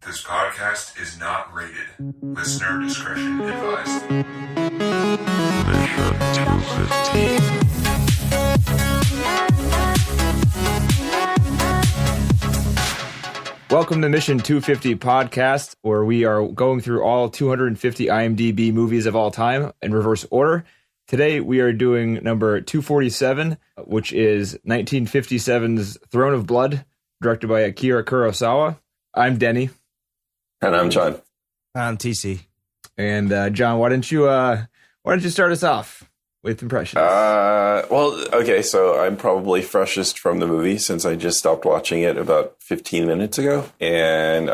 This podcast is not rated. Listener discretion advised. Mission 250. Welcome to Mission 250 podcast, where we are going through all 250 IMDb movies of all time in reverse order. Today we are doing number 247, which is 1957's Throne of Blood, directed by Akira Kurosawa. I'm Denny. And I'm John. I'm TC. And John, why don't you start us off with impressions? Okay, so I'm probably freshest from the movie since I just stopped watching it about 15 minutes ago, and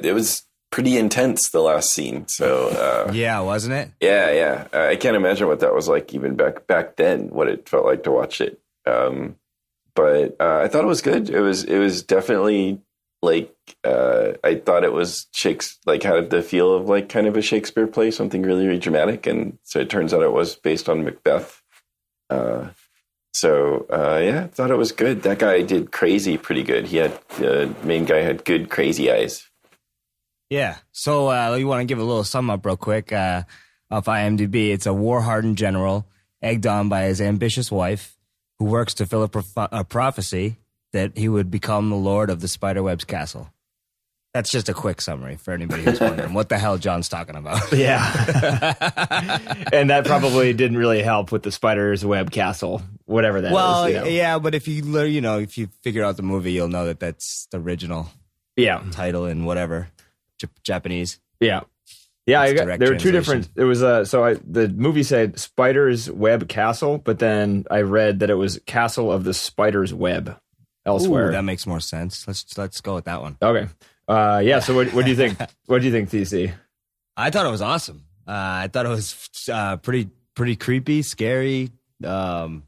it was pretty intense, the last scene. So yeah, wasn't it? Yeah. I can't imagine what that was like even back then. What it felt like to watch it. But I thought it was good. It was definitely like I thought it was had the feel of like kind of a Shakespeare play, something really, really dramatic, and so it turns out it was based on Macbeth. I thought it was good. That guy did crazy pretty good. The main guy had good crazy eyes. Yeah. So you want to give a little sum up real quick off IMDb. It's a war-hardened general egged on by his ambitious wife who works to fill a prophecy that he would become the lord of the Spiderweb's castle. That's just a quick summary for anybody who's wondering what the hell John's talking about. Yeah. And that probably didn't really help with the Spider's Web Castle, whatever that is. Yeah, but if you figure out the movie, you'll know that that's the original title in whatever Japanese. Yeah. Yeah, there were two different. It was the movie said Spider's Web Castle, but then I read that it was Castle of the Spider's Web elsewhere. Ooh, that makes more sense. Let's go with that one. Okay. So what do you think? What do you think, TC? I thought it was awesome. I thought it was pretty creepy, scary. It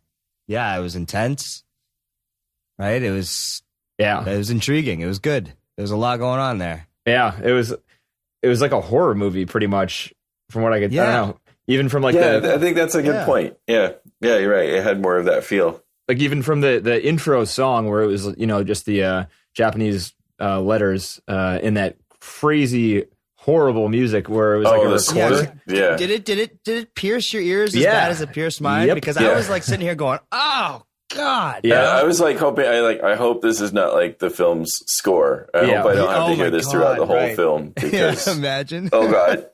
was intense. Right? It was intriguing. It was good. There was a lot going on there. Yeah, it was like a horror movie, pretty much, from what I could. I don't know. Even from like I think that's a good point. Yeah, you're right. It had more of that feel. Like even from the intro song where it was, just the Japanese letters in that crazy, horrible music where it was like a recorder. Yeah. Did it pierce your ears as bad as it pierced mine? Yep. Because I was like sitting here going, oh God. Yeah, I was like hoping. I hope this is not like the film's score. I hope I don't have to hear this throughout the whole film. Because imagine. Oh God.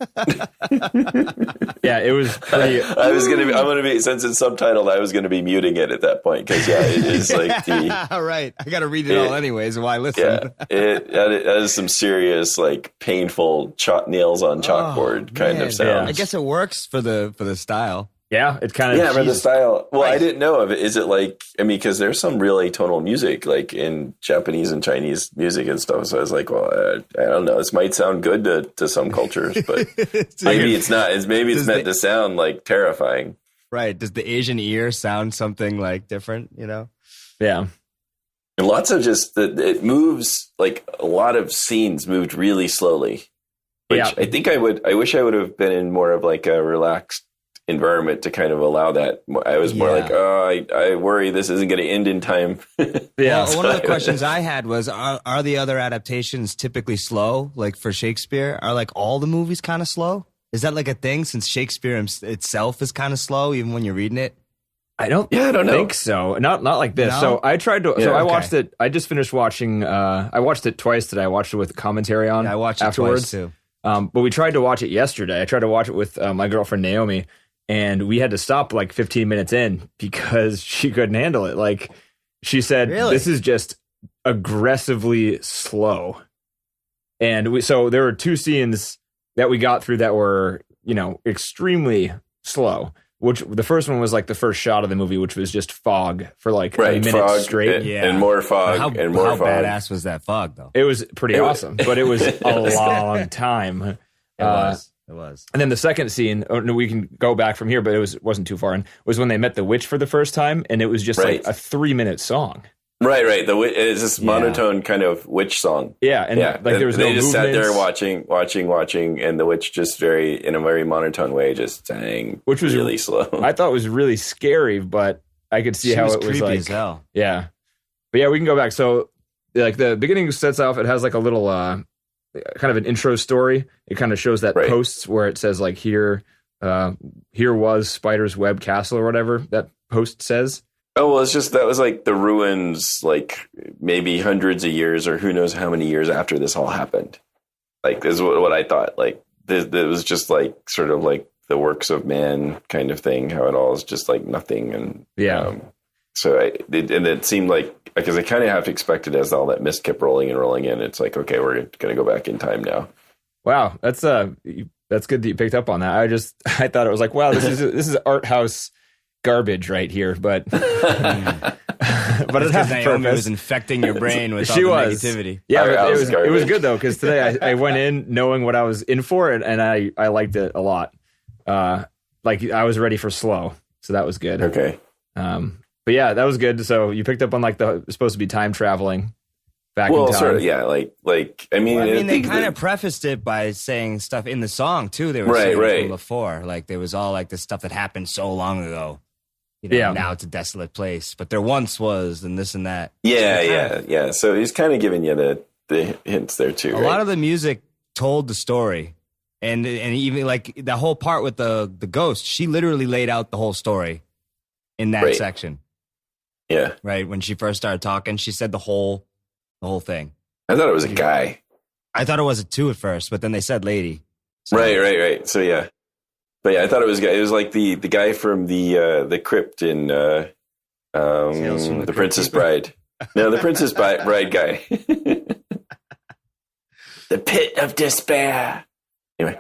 Yeah, it was pretty. I'm gonna be since it's subtitled. I was gonna be muting it at that point because it is like the. All right, I got to read it all anyways. Why listen? Yeah, it has some serious like painful nails on chalkboard kind of sounds. I guess it works for the style. Yeah, it's kind of for the style. Well, I didn't know of it. Is it like because there's some really tonal music like in Japanese and Chinese music and stuff. So I was like, well, I don't know. This might sound good to some cultures, but maybe it's not. It's meant to sound like terrifying. Right? Does the Asian ear sound something like different? Yeah. And lots of it moves like a lot of scenes moved really slowly, which I think I wish I would have been in more of like a relaxed environment to kind of allow that. I was more like, I worry this isn't going to end in time. Well, one of the questions I had was, are the other adaptations typically slow? Like for Shakespeare, are like all the movies kind of slow? Is that like a thing since Shakespeare itself is kind of slow even when you're reading it? I don't think so. Not like this. No? So I tried to. I watched it. I just finished watching. I watched it twice today. I watched it with commentary on. Yeah, I watched afterwards. It twice too. But we tried to watch it yesterday. I tried to watch it with my girlfriend Naomi. And we had to stop like 15 minutes in because she couldn't handle it. Like she said, This is just aggressively slow. And so there were two scenes that we got through that were, extremely slow. Which the first one was like the first shot of the movie, which was just fog for like a minute fog straight. And more fog how fog. Badass was that fog though? It was pretty awesome, but it was a long time. It was. And then the second scene, we can go back from here, but it wasn't too far in, was when they met the witch for the first time, and it was just like a 3-minute song. Right. It's this monotone kind of witch song. Yeah, and like there was they no just movements. sat there watching, and the witch just in a very monotone way just sang, which was really slow. I thought it was really scary, but I could see how it was creepy like as hell. Yeah, but yeah, we can go back. So like the beginning sets off, it has like a little kind of an intro story. It kind of shows that posts where it says like here was Spider's Web Castle or whatever that post says. Oh, well, it's just that was like the ruins, like maybe hundreds of years or who knows how many years after this all happened. Like, is what I thought. Like, it was just like sort of like the works of man kind of thing, how it all is just like nothing. And so it seemed like, because I kind of half expected as all that mist kept rolling in, it's like, okay, we're going to go back in time now. Wow, that's good that you picked up on that. I thought it was like, wow, this is art house garbage right here, but but it has Naomi purpose. was infecting your brain with all the negativity. Yeah, but it was good though, because today I went in knowing what I was in for, and I liked it a lot. Like I was ready for slow, so that was good. Okay. But yeah, that was good. So you picked up on like the supposed to be time traveling back in time. Sort of, yeah. I mean, they kind of prefaced it by saying stuff in the song too. They were saying from before, like there was all like the stuff that happened so long ago. Now it's a desolate place, but there once was, and this and that. Yeah. So he's kind of giving you the hints there too. A lot of the music told the story, and even like the whole part with the ghost, she literally laid out the whole story in that section. Yeah. Right when she first started talking, she said the whole thing. I thought it was a guy. I thought it was a two at first, but then they said lady. So. Right. So yeah. But yeah, I thought it was a guy. It was like the guy from the crypt in the Princess Bride. No, the Princess Bride guy. The pit of despair. Anyway,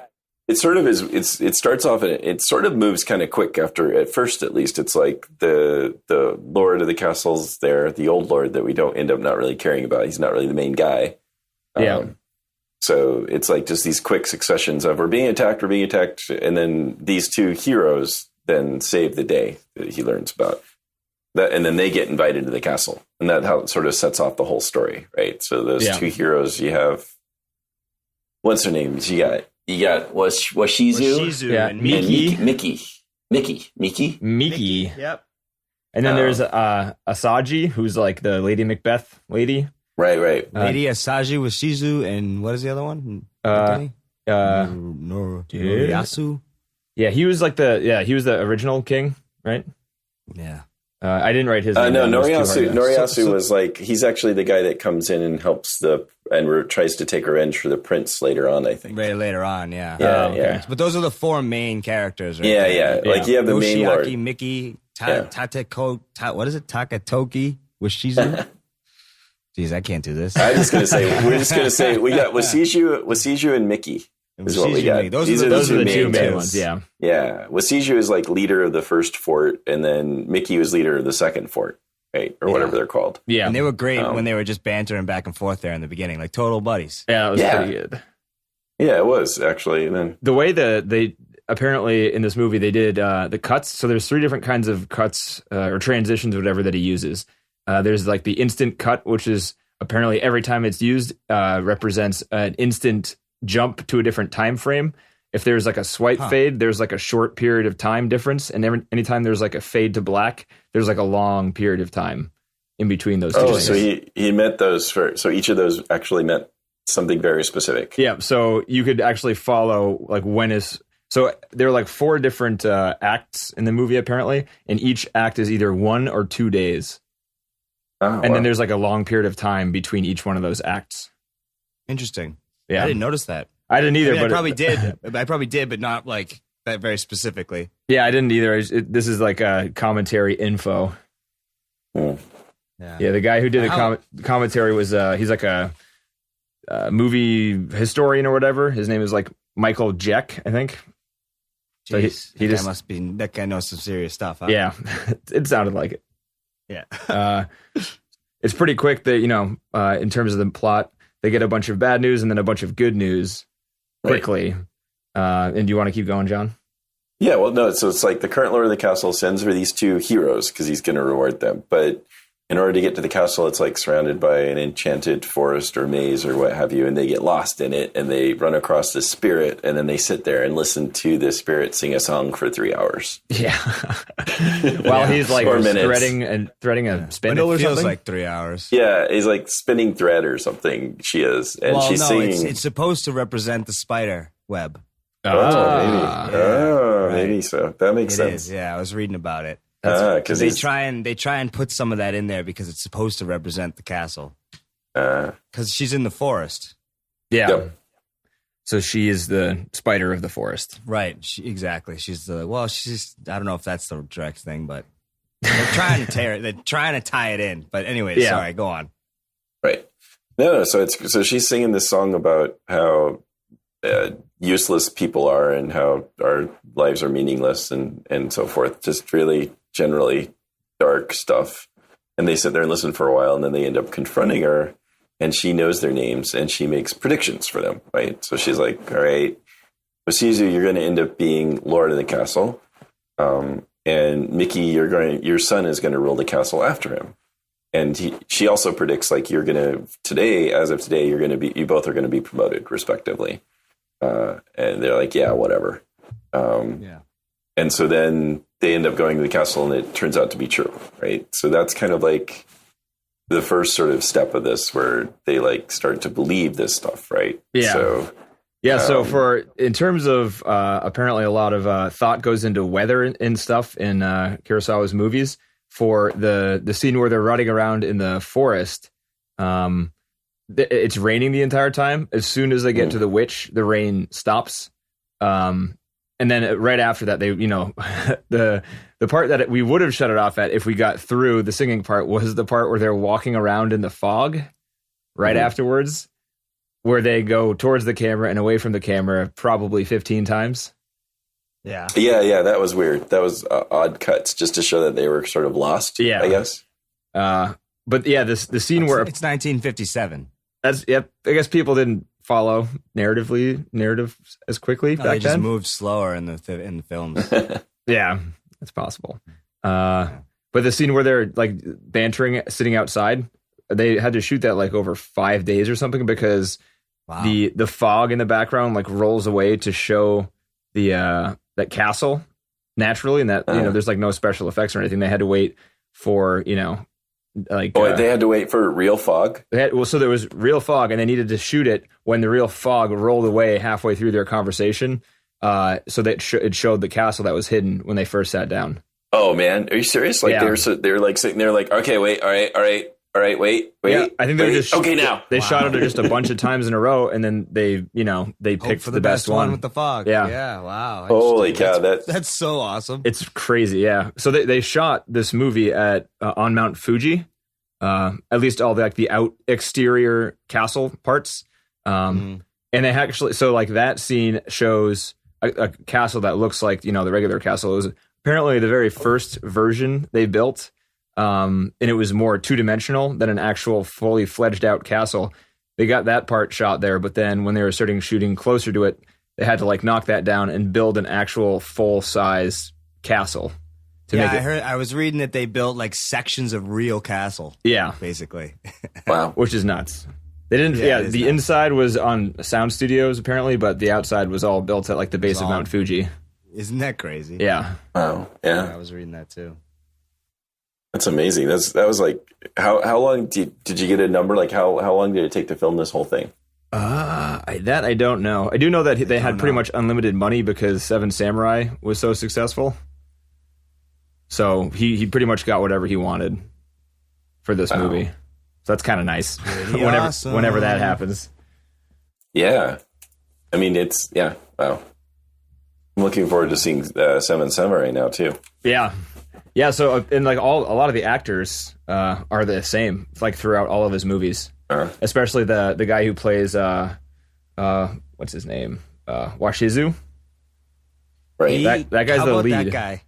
it sort of is. It starts off and it sort of moves kind of quick after. At first, at least, it's like the lord of the castle's there, the old lord that we don't end up not really caring about. He's not really the main guy. So it's like just these quick successions of we're being attacked, and then these two heroes then save the day that he learns about that, and then they get invited to the castle, and that how it sort of sets off the whole story, right? So those two heroes, you have what's their names? You got Washizu and Miki. Yep. And then there's Asagi, who's like the Lady Macbeth lady. Right. Lady Asagi was Shizu, and what is the other one? Noriyasu. Yeah, he was the original king, right? Yeah. I didn't write his name. No, Noriyasu was like, he's actually the guy that comes in and helps tries to take revenge for the prince later on, I think. Right, later on, yeah. Yeah. But those are the four main characters, right? Yeah. Like you have the main lord. Yoshiaki, Mickey, what is it? Takatoki with Shizu? Jeez, I can't do this. We're just gonna say we got Wasiju and Mickey. Is what we got. Those are the two main ones. Yeah. Wasiju is like leader of the first fort, and then Mickey was leader of the second fort, right, or whatever they're called. Yeah, and they were great when they were just bantering back and forth there in the beginning, like total buddies. Yeah, it was pretty good. Yeah, it was actually. And then the way they apparently in this movie they did the cuts. So there's three different kinds of cuts or transitions, whatever that he uses. There's like the instant cut, which is apparently every time it's used represents an instant jump to a different time frame. If there's like a swipe fade, there's like a short period of time difference, and anytime there's like a fade to black, there's like a long period of time in between those two things. So he meant those so each of those actually meant something very specific. Yeah, so you could actually follow like so there are like four different acts in the movie apparently, and each act is either 1 or 2 days. And then there's like a long period of time between each one of those acts. Interesting. Yeah. I didn't notice that. I didn't either. I but I probably did, but not like that very specifically. Yeah, I didn't either. This is like a commentary info. Yeah, the guy who did the commentary was he's like a movie historian or whatever. His name is like Michael Jeck, I think. Jeez, so that guy knows some serious stuff. Huh? Yeah, it sounded like it. Yeah. It's pretty quick that, in terms of the plot, they get a bunch of bad news and then a bunch of good news quickly. Right. And do you want to keep going, John? Yeah, well, no. So it's like the current lord of the castle sends for these two heroes because he's going to reward them. But in order to get to the castle, it's like surrounded by an enchanted forest or maze or what have you, and they get lost in it, and they run across the spirit, and then they sit there and listen to the spirit sing a song for 3 hours. Yeah. While he's like threading a spindle or something. It feels like 3 hours. Yeah, he's like spinning thread or something. She is, and she's singing. It's supposed to represent the spider web. Maybe so. That makes sense. Is, yeah, I was reading about it. Because they try and put some of that in there because it's supposed to represent the castle. Because she's in the forest. Yeah. Yep. So she is the spider of the forest. Right. Exactly. She's I don't know if that's the direct thing, but they're trying to they're trying to tie it in. But anyway, sorry, go on. Right. No. So she's singing this song about how useless people are and how our lives are meaningless and so forth. Just really generally dark stuff. And they sit there and listen for a while, and then they end up confronting her, and she knows their names, and she makes predictions for them, right? So she's like, all right, Osizu, you're going to end up being Lord of the castle. And Mickey, your son is going to rule the castle after him. And she also predicts, like, you both are going to be promoted respectively. And they're like, yeah, whatever. And so then they end up going to the castle, and it turns out to be true, right? So that's kind of like the first sort of step of this, where they like start to believe this stuff, right? Yeah. So, so in terms of apparently a lot of thought goes into weather and stuff in Kurosawa's movies. For the scene where they're running around in the forest, it's raining the entire time. As soon as they get to the witch, the rain stops. And then right after that, they, the part that we would have shut it off at if we got through the singing part was the part where they're walking around in the fog right afterwards, where they go towards the camera and away from the camera probably 15 times. Yeah. Yeah. That was weird. That was odd cuts just to show that they were sort of lost, I guess. But yeah, the scene where it's 1957. I guess people didn't follow narrative as quickly back then. They just moved slower in the films. Yeah, it's possible. But the scene where they're like bantering, sitting outside, they had to shoot that like over 5 days or something because the fog in the background like rolls away to show the that castle naturally, and that there's like no special effects or anything. They had to wait for they had to wait for real fog. So there was real fog, and they needed to shoot it when the real fog rolled away halfway through their conversation. So that it showed the castle that was hidden when they first sat down. Oh man, are you serious? Like they're like sitting there, like, okay, wait, all right, wait. Yeah, I think they just now. They shot it just a bunch of times in a row, and then they picked for the best one with the fog. Yeah, wow. Holy cow, that's so awesome. It's crazy. Yeah. So they shot this movie on Mount Fuji. At least all the out exterior castle parts. And they actually, so like that scene shows a castle that looks like, the regular castle. It was apparently the very first version they built. And it was more two-dimensional than an actual fully fledged out castle. They got that part shot there, but then when they were starting shooting closer to it, they had to like knock that down and build an actual full-size castle. I was reading that they built like sections of real castle. Yeah, basically. Wow, which is nuts. They didn't. Yeah, the inside was on sound studios apparently, but the outside was all built at like the base of Mount Fuji. Isn't that crazy? Yeah. Wow. Yeah. I was reading that too. That's amazing. That was like how long did you get a number? Like how long did it take to film this whole thing? That I don't know. I do know that they had pretty much unlimited money because Seven Samurai was so successful. So he pretty much got whatever he wanted for this movie. So that's kind of nice. Whenever that happens. Yeah. I mean, wow. I'm looking forward to seeing Seven Samurai now too. Yeah. Yeah, so and like a lot of the actors are the same like throughout all of his movies. Especially the guy who plays what's his name? Washizu. Right. That guy's the lead. That guy?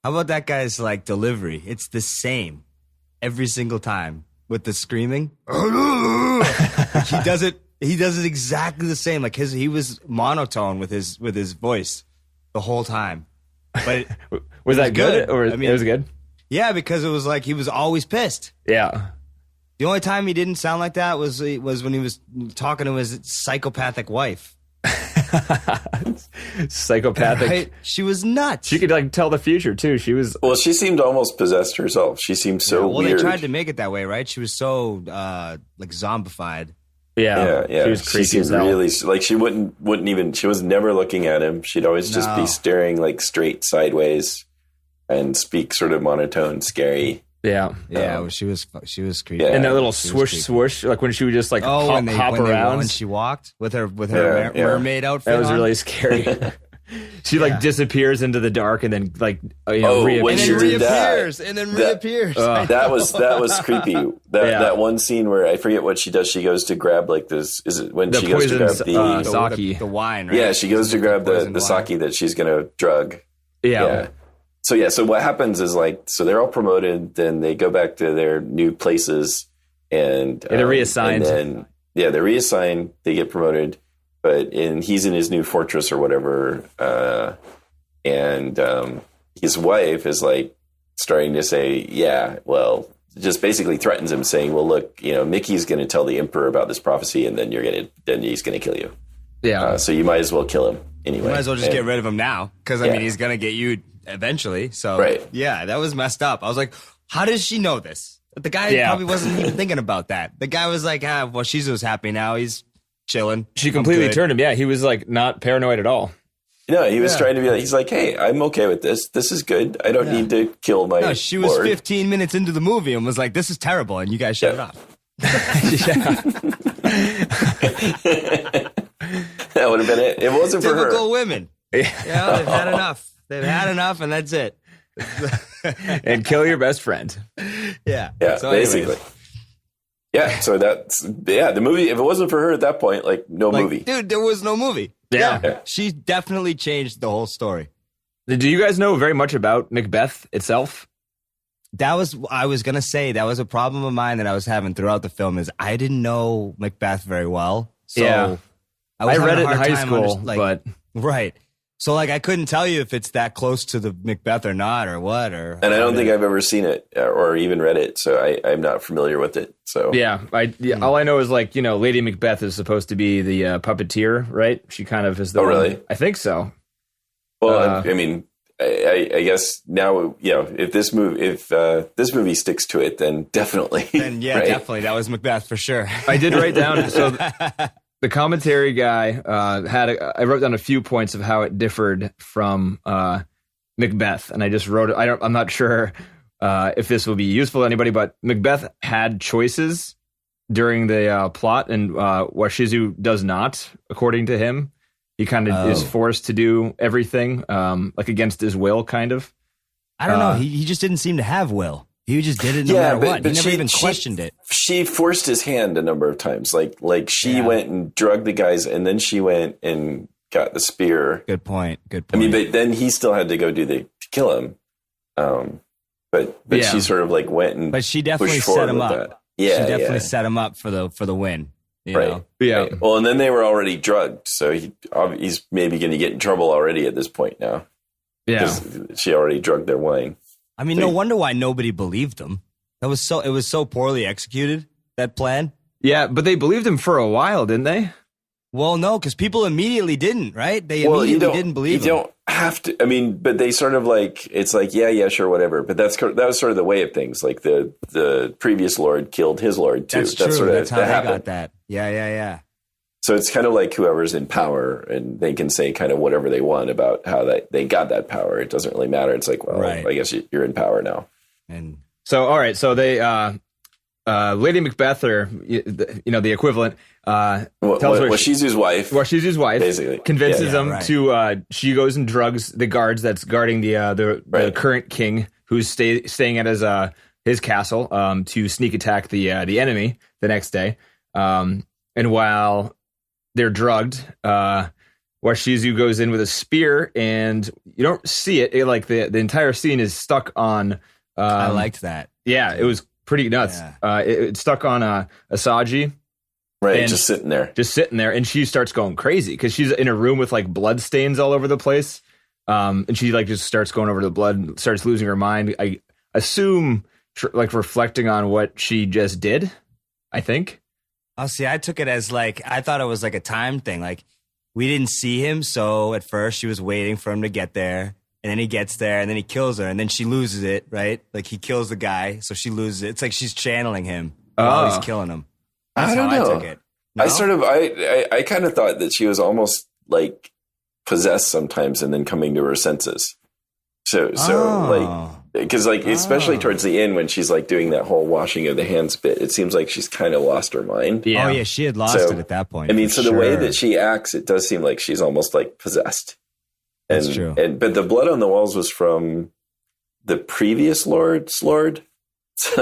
How about that guy's like delivery? It's the same every single time with the screaming. He does it exactly the same. Like he was monotone with his voice the whole time. But was that good? Or I mean, it was good. Yeah, because it was like he was always pissed. Yeah. The only time he didn't sound like that was when he was talking to his psychopathic wife. Psychopathic. Right? She was nuts. She could like tell the future too. She was. Well, she seemed almost possessed herself. She seemed so weird. They tried to make it that way, right? She was so like zombified. Yeah. She was creepy She seemed as hell. really like she wouldn't even. She was never looking at him. She'd always just be staring like straight sideways and speak sort of monotone, scary. Yeah. She was creepy. And that little swoosh, like when she would just like hop around when she walked with her mermaid outfit. That was really scary. She like disappears into the dark and then like reappears. That was creepy. That one scene where I forget what she does. She goes to grab like this. Is it when she goes to grab sake, the wine? Right? Yeah, she goes to grab the sake that she's gonna drug. Yeah. So what happens is like, so they're all promoted, then they go back to their new places and they're reassigned. And then, they're reassigned, they get promoted, he's in his new fortress or whatever. And his wife is like starting to say, just basically threatens him saying, well, look, Mickey's going to tell the emperor about this prophecy and then he's going to kill you. Yeah. So you might as well kill him anyway. You might as well just get rid of him now. Cause I mean, he's going to get you eventually. So yeah, that was messed up. I was like, how does she know this? The guy probably wasn't even thinking about that. The guy was like, well, Shizu's happy now. He's chilling. She completely turned him. Yeah. He was like not paranoid at all. No, he was trying to be like, he's like, hey, I'm okay with this. This is good. I don't need to kill my No, she was lord. 15 minutes into the movie and was like, this is terrible. And you guys shut it off. That would have been it. It wasn't for her. Typical women. They've had enough. They've had enough, and that's it. And kill your best friend. Yeah. Yeah, so basically. Yeah, so the movie, if it wasn't for her at that point, movie. Dude, there was no movie. Yeah. She definitely changed the whole story. Do you guys know very much about Macbeth itself? I was going to say, that was a problem of mine that I was having throughout the film is I didn't know Macbeth very well. So I read it in high school, but... Right. So, I couldn't tell you if it's that close to the Macbeth or not or what. And I don't think I've ever seen it or even read it, so I'm not familiar with it. So all I know is, Lady Macbeth is supposed to be the puppeteer, right? She kind of is the one. Really? I think so. Well, I mean... I guess now, if this movie sticks to it, then definitely. Then definitely, that was Macbeth for sure. I did write down. So the commentary guy I wrote down a few points of how it differed from Macbeth, and I just wrote it. I'm not sure if this will be useful to anybody, but Macbeth had choices during the plot, and Washizu does not, according to him. He kind of is forced to do everything, against his will, kind of. I don't know. He just didn't seem to have will. He just did it no matter what. He never even questioned it. She forced his hand a number of times. She went and drugged the guys, and then she went and got the spear. Good point. I mean, but then he still had to go to kill him. But she sort of went and but she definitely set him up. That. Yeah, she definitely set him up for the win. You know? Yeah. Right. Well, and then they were already drugged, so he's maybe going to get in trouble already at this point now. Yeah, she already drugged their wine. I mean, no wonder why nobody believed him. It was so poorly executed, that plan. Yeah, but they believed him for a while, didn't they? Well, no, because people immediately didn't, right? They immediately didn't believe him. You don't have to. I mean, but they sort of it's yeah, sure, whatever. But that was sort of the way of things. Like the previous lord killed his lord too. That's true. That's how they got that. Yeah. So it's kind of like whoever's in power, and they can say kind of whatever they want about how they got that power. It doesn't really matter. It's like, well, I guess you're in power now. And so, all right. So they, Lady Macbeth, or the equivalent, tells her Washizu's wife. Washizu's wife basically convinces them to. She goes and drugs the guards that's guarding the current king, who's staying at his castle, to sneak attack the enemy the next day. And while they're drugged, Washizu goes in with a spear, and you don't see it. The entire scene is stuck on. I liked that. Yeah, it was pretty nuts. Yeah. It's stuck on Asagi. Right, just sitting there. And she starts going crazy because she's in a room with blood stains all over the place. And she just starts going over the blood and starts losing her mind. assume like reflecting on what she just did, I think. Oh, see, I took it as like, I thought it was like a time thing. Like, we didn't see him, so at first she was waiting for him to get there, and then he gets there, and then he kills her, and then she loses it, right? Like, he kills the guy, so she loses it. It's like she's channeling him while he's killing him. That's I don't know. I took it. No? I kind of thought that she was almost like possessed sometimes and then coming to her senses. So like, because like, especially towards the end when she's like doing that whole washing of the hands bit, it seems like she's kind of lost her mind. Yeah. Oh yeah, she had lost it at that point. I mean, so the way that she acts, it does seem like she's almost like possessed. And, That's true. But the blood on the walls was from the previous Lord's Lord.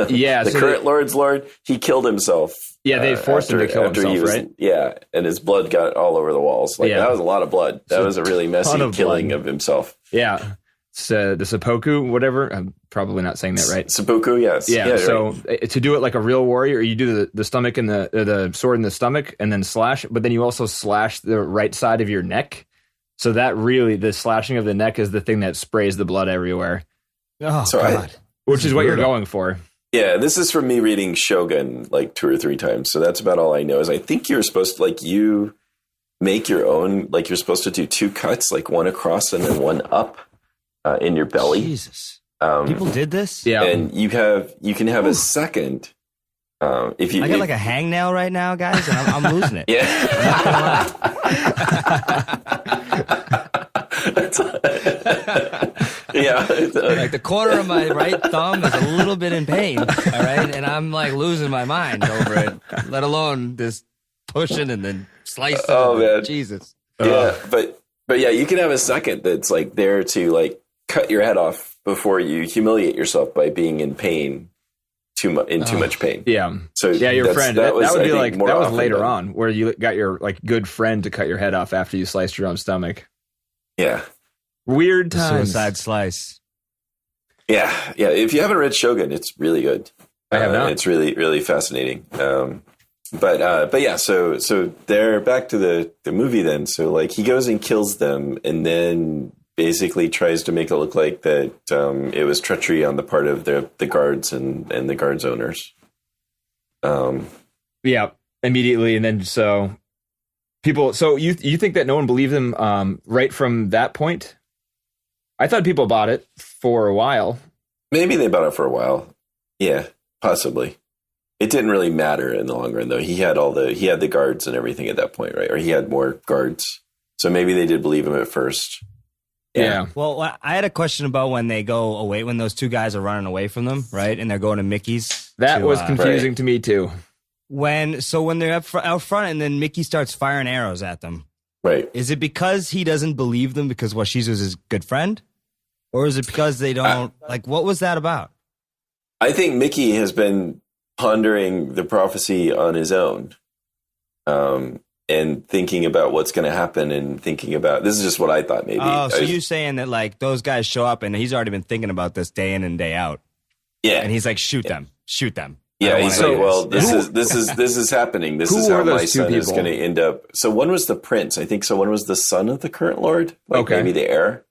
Yeah, the current Lord's Lord. He killed himself. Yeah, they forced him to kill himself, right? Yeah, and his blood got all over the walls. Like that was a lot of blood. That was a really messy killing of himself. Yeah. The seppuku, whatever. I'm probably not saying that right. Seppuku, yes. Yeah. So right. To do it like a real warrior, you do the stomach and the sword in the stomach, and then slash. But then you also slash the right side of your neck. So that really, the slashing of the neck is the thing that sprays the blood everywhere. Oh God! Which is what you're going for. Yeah, this is from me reading Shogun like 2 or 3 times. So that's about all I know. Is I think you're supposed to you make your own. Like you're supposed to do 2 cuts, like one across and then one up. In your belly. Jesus. People did this? Yeah. And you can have a second. If you I got like a hangnail right now, guys, and I'm losing it. Yeah. Yeah. Like the corner of my right thumb is a little bit in pain. All right. And I'm like losing my mind over it, let alone this pushing and then slicing. Oh man. Jesus. Yeah. But yeah, you can have a second that's like there to like cut your head off before you humiliate yourself by being in pain, too much pain. Yeah. So yeah, your friend. That would be like that was later than, on where you got your like good friend to cut your head off after you sliced your own stomach. Yeah. Weird times. Suicide slice. Yeah. If you haven't read Shogun, it's really good. I have not. It's really, really fascinating. But yeah, so they're back to the movie then. So like he goes and kills them and then basically tries to make it look like that it was treachery on the part of the guards and the guards owners. Yeah, immediately. And then so people, so you think that no one believed them right from that point? I thought people bought it for a while. Maybe they bought it for a while. Yeah, possibly. It didn't really matter in the long run, though. He had the guards and everything at that point, right? Or he had more guards. So maybe they did believe him at first. Yeah. Well, I had a question about when they go away, when those 2 guys are running away from them, right? And they're going to Mickey's. That was confusing to me, too. When they're out front and then Mickey starts firing arrows at them. Right. Is it because he doesn't believe them because Washizu's his good friend? Or is it because they don't, what was that about? I think Mickey has been pondering the prophecy on his own and thinking about what's going to happen and thinking about, this is just what I thought maybe. Oh, so you're saying that like those guys show up and he's already been thinking about this day in and day out. Yeah. And he's like, shoot them. Yeah, he's like, well, this is happening. This is how my son is going to end up. So one was the prince, I think. So one was the son of the current lord, maybe the heir.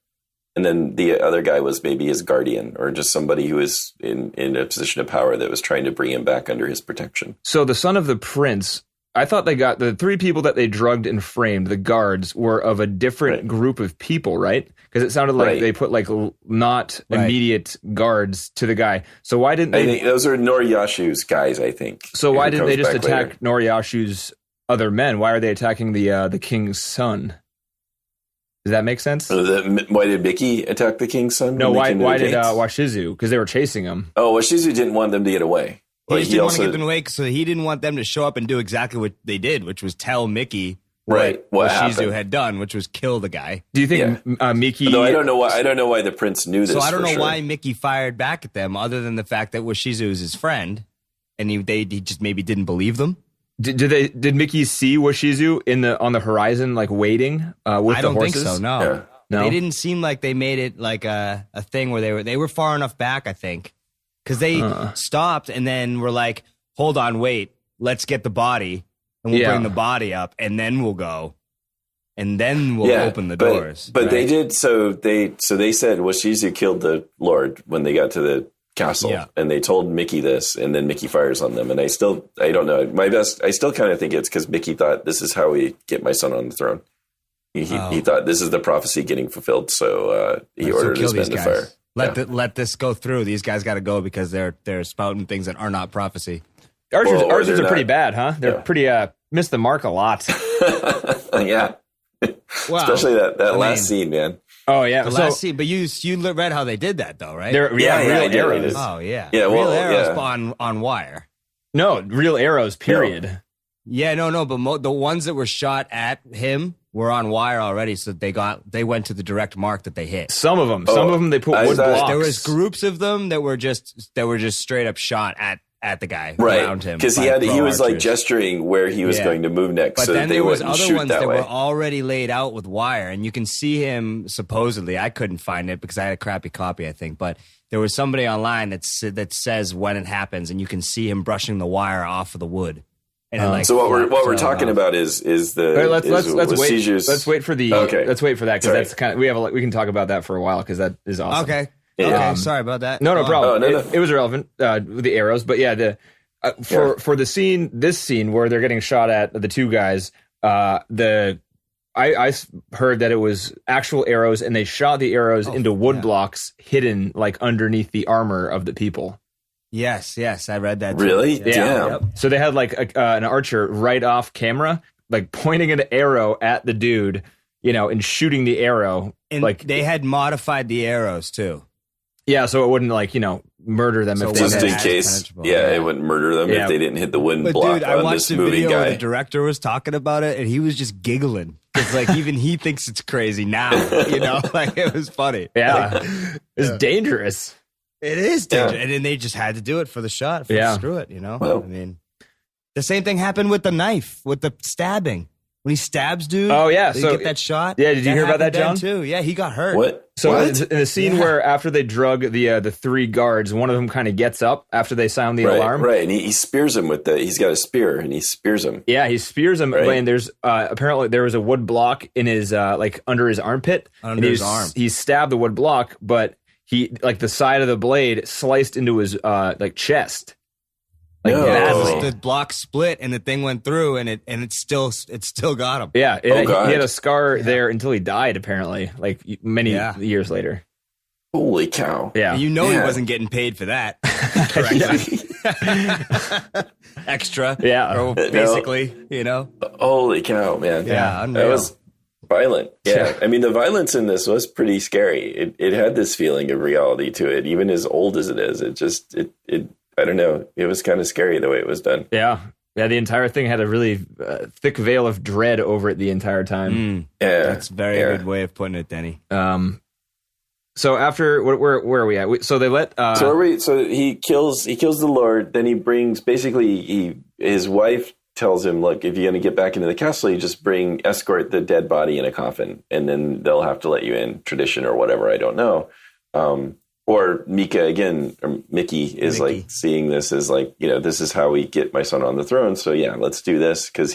And then the other guy was maybe his guardian or just somebody who was in a position of power that was trying to bring him back under his protection. So the son of the prince, I thought they got the 3 people that they drugged and framed, the guards, were of a different group of people, right? Because it sounded like they put like not immediate guards to the guy. So why didn't they? I think those are Noriyashu's guys, I think. So why didn't they just attack Noriyashu's other men? Why are they attacking the king's son? Does that make sense? Why did Mickey attack the king's son? No, why did Washizu? Because they were chasing him. Oh, Washizu didn't want them to get away. He didn't want to get them away, so he didn't want them to show up and do exactly what they did, which was tell Mickey what Washizu had done, which was kill the guy. Do you think Mickey? No, I don't know why the prince knew this. So I don't know why Mickey fired back at them, other than the fact that Washizu is his friend, and he just maybe didn't believe them. Did Mickey see Washizu on the horizon, like waiting with the horses? I don't think so. No. Yeah. No, they didn't seem like they made it like a thing where they were far enough back. I think because they stopped and then were like, "Hold on, wait, let's get the body and we'll bring the body up and then we'll go and then we'll open the doors." But they did. So they said Washizu killed the Lord when they got to the castle, and they told Mickey this, and then Mickey fires on them. And I don't know. I still kind of think it's because Mickey thought this is how we get my son on the throne. He thought this is the prophecy getting fulfilled, so he ordered his men to fire. Let this go through. These guys got to go because they're spouting things that are not prophecy. Archers are pretty bad, huh? They're pretty miss the mark a lot. Yeah. Wow. Especially that last scene, man. Oh yeah, the last scene. But you read how they did that though, right? Real arrows. Oh yeah, real arrows on wire. No, real arrows. Period. No. Yeah, no. But the ones that were shot at him were on wire already, so they went to the direct mark that they hit. Some of them they put wood blocks. There was groups of them that were just straight up shot at the guy around him, because he was like gesturing where he was going to move next. But so then they there was other ones that way. were already laid out with wire, and you can see him supposedly. I couldn't find it because I had a crappy copy, I think, but there was somebody online that says when it happens, and you can see him brushing the wire off of the wood. And so what we're talking about is the let's wait for that because that's kind of we can talk about that for a while because that is awesome. Okay. Yeah. Sorry about that. No problem. It was irrelevant with the arrows, but yeah, for this scene where they're getting shot at, the two guys, I heard that it was actual arrows, and they shot the arrows into wood blocks hidden like underneath the armor of the people. Yes, I read that too. Really? Yeah. Yep. So they had like an archer right off camera, like pointing an arrow at the dude, and shooting the arrow. And like they had modified the arrows too. Yeah, so it wouldn't murder them if they just in case. Yeah, it wouldn't murder them if they didn't hit the wooden block. Dude, I watched the video where the director was talking about it, and he was just giggling because even he thinks it's crazy now. It was funny. Yeah, it's dangerous. It is dangerous, and then they just had to do it for the shot. Screw it, Well, I mean, the same thing happened with the knife, with the stabbing. When he stabs dude, so get that shot. Yeah, did you hear about that, John? Too. Yeah, he got hurt. What? So in the scene where after they drug the three guards, one of them kind of gets up after they sound the alarm. Right, and he spears him he's got a spear, and he spears him. Yeah, he spears him, and there's apparently there was a wood block in his under his armpit. Under his arm. He stabbed the wood block, but he the side of the blade sliced into his chest. The block split and the thing went through, and it still got him. Yeah, he had a scar there until he died. Apparently, many years later. Holy cow! Yeah, he wasn't getting paid for that. Extra. Yeah, or basically, Holy cow, man! Yeah, unreal. That was violent. Yeah, I mean the violence in this was pretty scary. It had this feeling of reality to it, even as old as it is. It I don't know. It was kind of scary the way it was done. Yeah. The entire thing had a really thick veil of dread over it the entire time. Yeah, that's a very good way of putting it, Denny. So after where are we at? So they let. So he kills the Lord. Then he brings his wife tells him, look, if you're going to get back into the castle, you just escort the dead body in a coffin, and then they'll have to let you in. Tradition or whatever, I don't know. Or Mickey is like seeing this as this is how we get my son on the throne. So yeah, let's do this because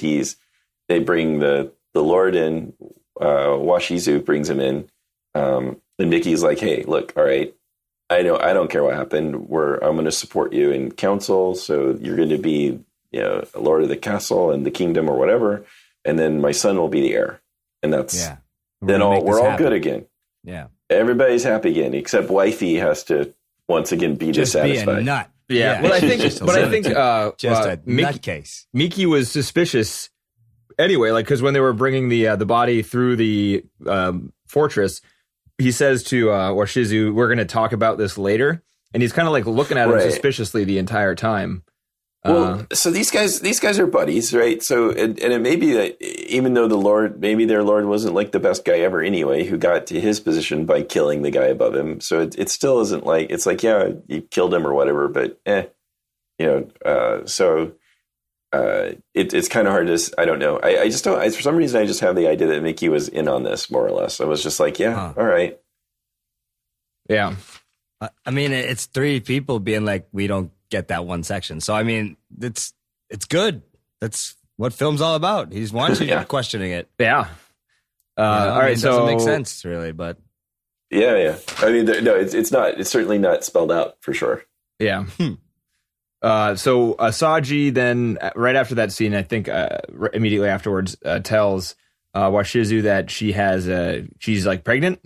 they bring the Lord in, Washizu brings him in. And Mickey's like, hey, look, all right, I don't care what happened. I'm going to support you in council. So you're going to be, a Lord of the castle and the kingdom or whatever. And then my son will be the heir. And that's, we're all good again. Yeah. Everybody's happy again, except wifey has to once again be dissatisfied. Be a nut. Yeah. Well, I think just a nutcase. Miki was suspicious anyway, because when they were bringing the body through the fortress, he says to Washizu, "We're going to talk about this later," and he's kind of looking at him suspiciously the entire time. Well, so these guys are buddies, right? So, and it may be that even though maybe their Lord wasn't the best guy ever anyway, who got to his position by killing the guy above him. So it still isn't you killed him or whatever, but it's kind of hard to, I don't know. I just don't, for some reason, I just have the idea that Mickey was in on this more or less. I was just all right. Yeah. I mean, it's three people being we don't get that one section. So I mean, it's good. That's what film's all about. He's wanting you questioning it. Yeah. All right. It doesn't make sense really, but yeah. I mean, no, it's not. It's certainly not spelled out for sure. Yeah. So Asaji then, right after that scene, I think immediately afterwards, tells Washizu that she's like pregnant.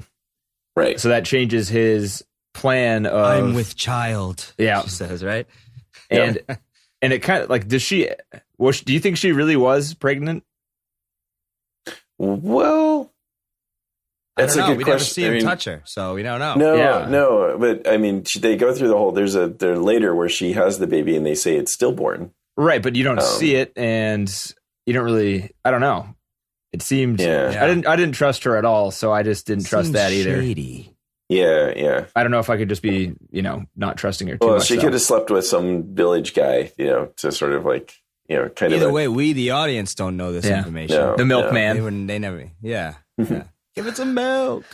Right. So that changes his plan of I'm with child. Yeah. She says, right? And and it kind of like, do you think she really was pregnant? Well, that's a good we question. never see him touch her, so we don't know. No, but I mean, they go through the whole. There later where she has the baby and they say it's stillborn. Right, but you don't see it, and you don't really. I don't know. It seemed. Yeah. I didn't trust her at all, so I just didn't trust that either. Shady. Yeah. I don't know if I could just be, not trusting her too Well, much. she could have slept with some village guy, to sort of like, kind of. Either way, we the audience don't know this information. The milkman. They never. Yeah. Give it some milk.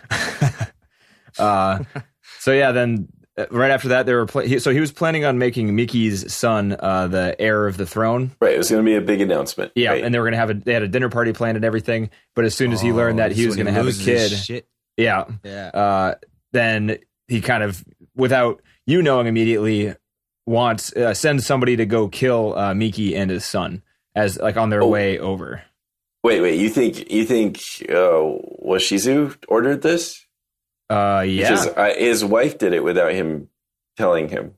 So yeah, then right after that, he was planning on making Miki's son the heir of the throne. Right, it was going to be a big announcement. Yeah, right. and they had a dinner party planned and everything. But as soon as he learned that he was going to have a kid, then he kind of, without knowing immediately, sends somebody to go kill Miki and his son as like on their way over. Wait, you think Washizu ordered this? Yeah. Because his wife did it without him telling.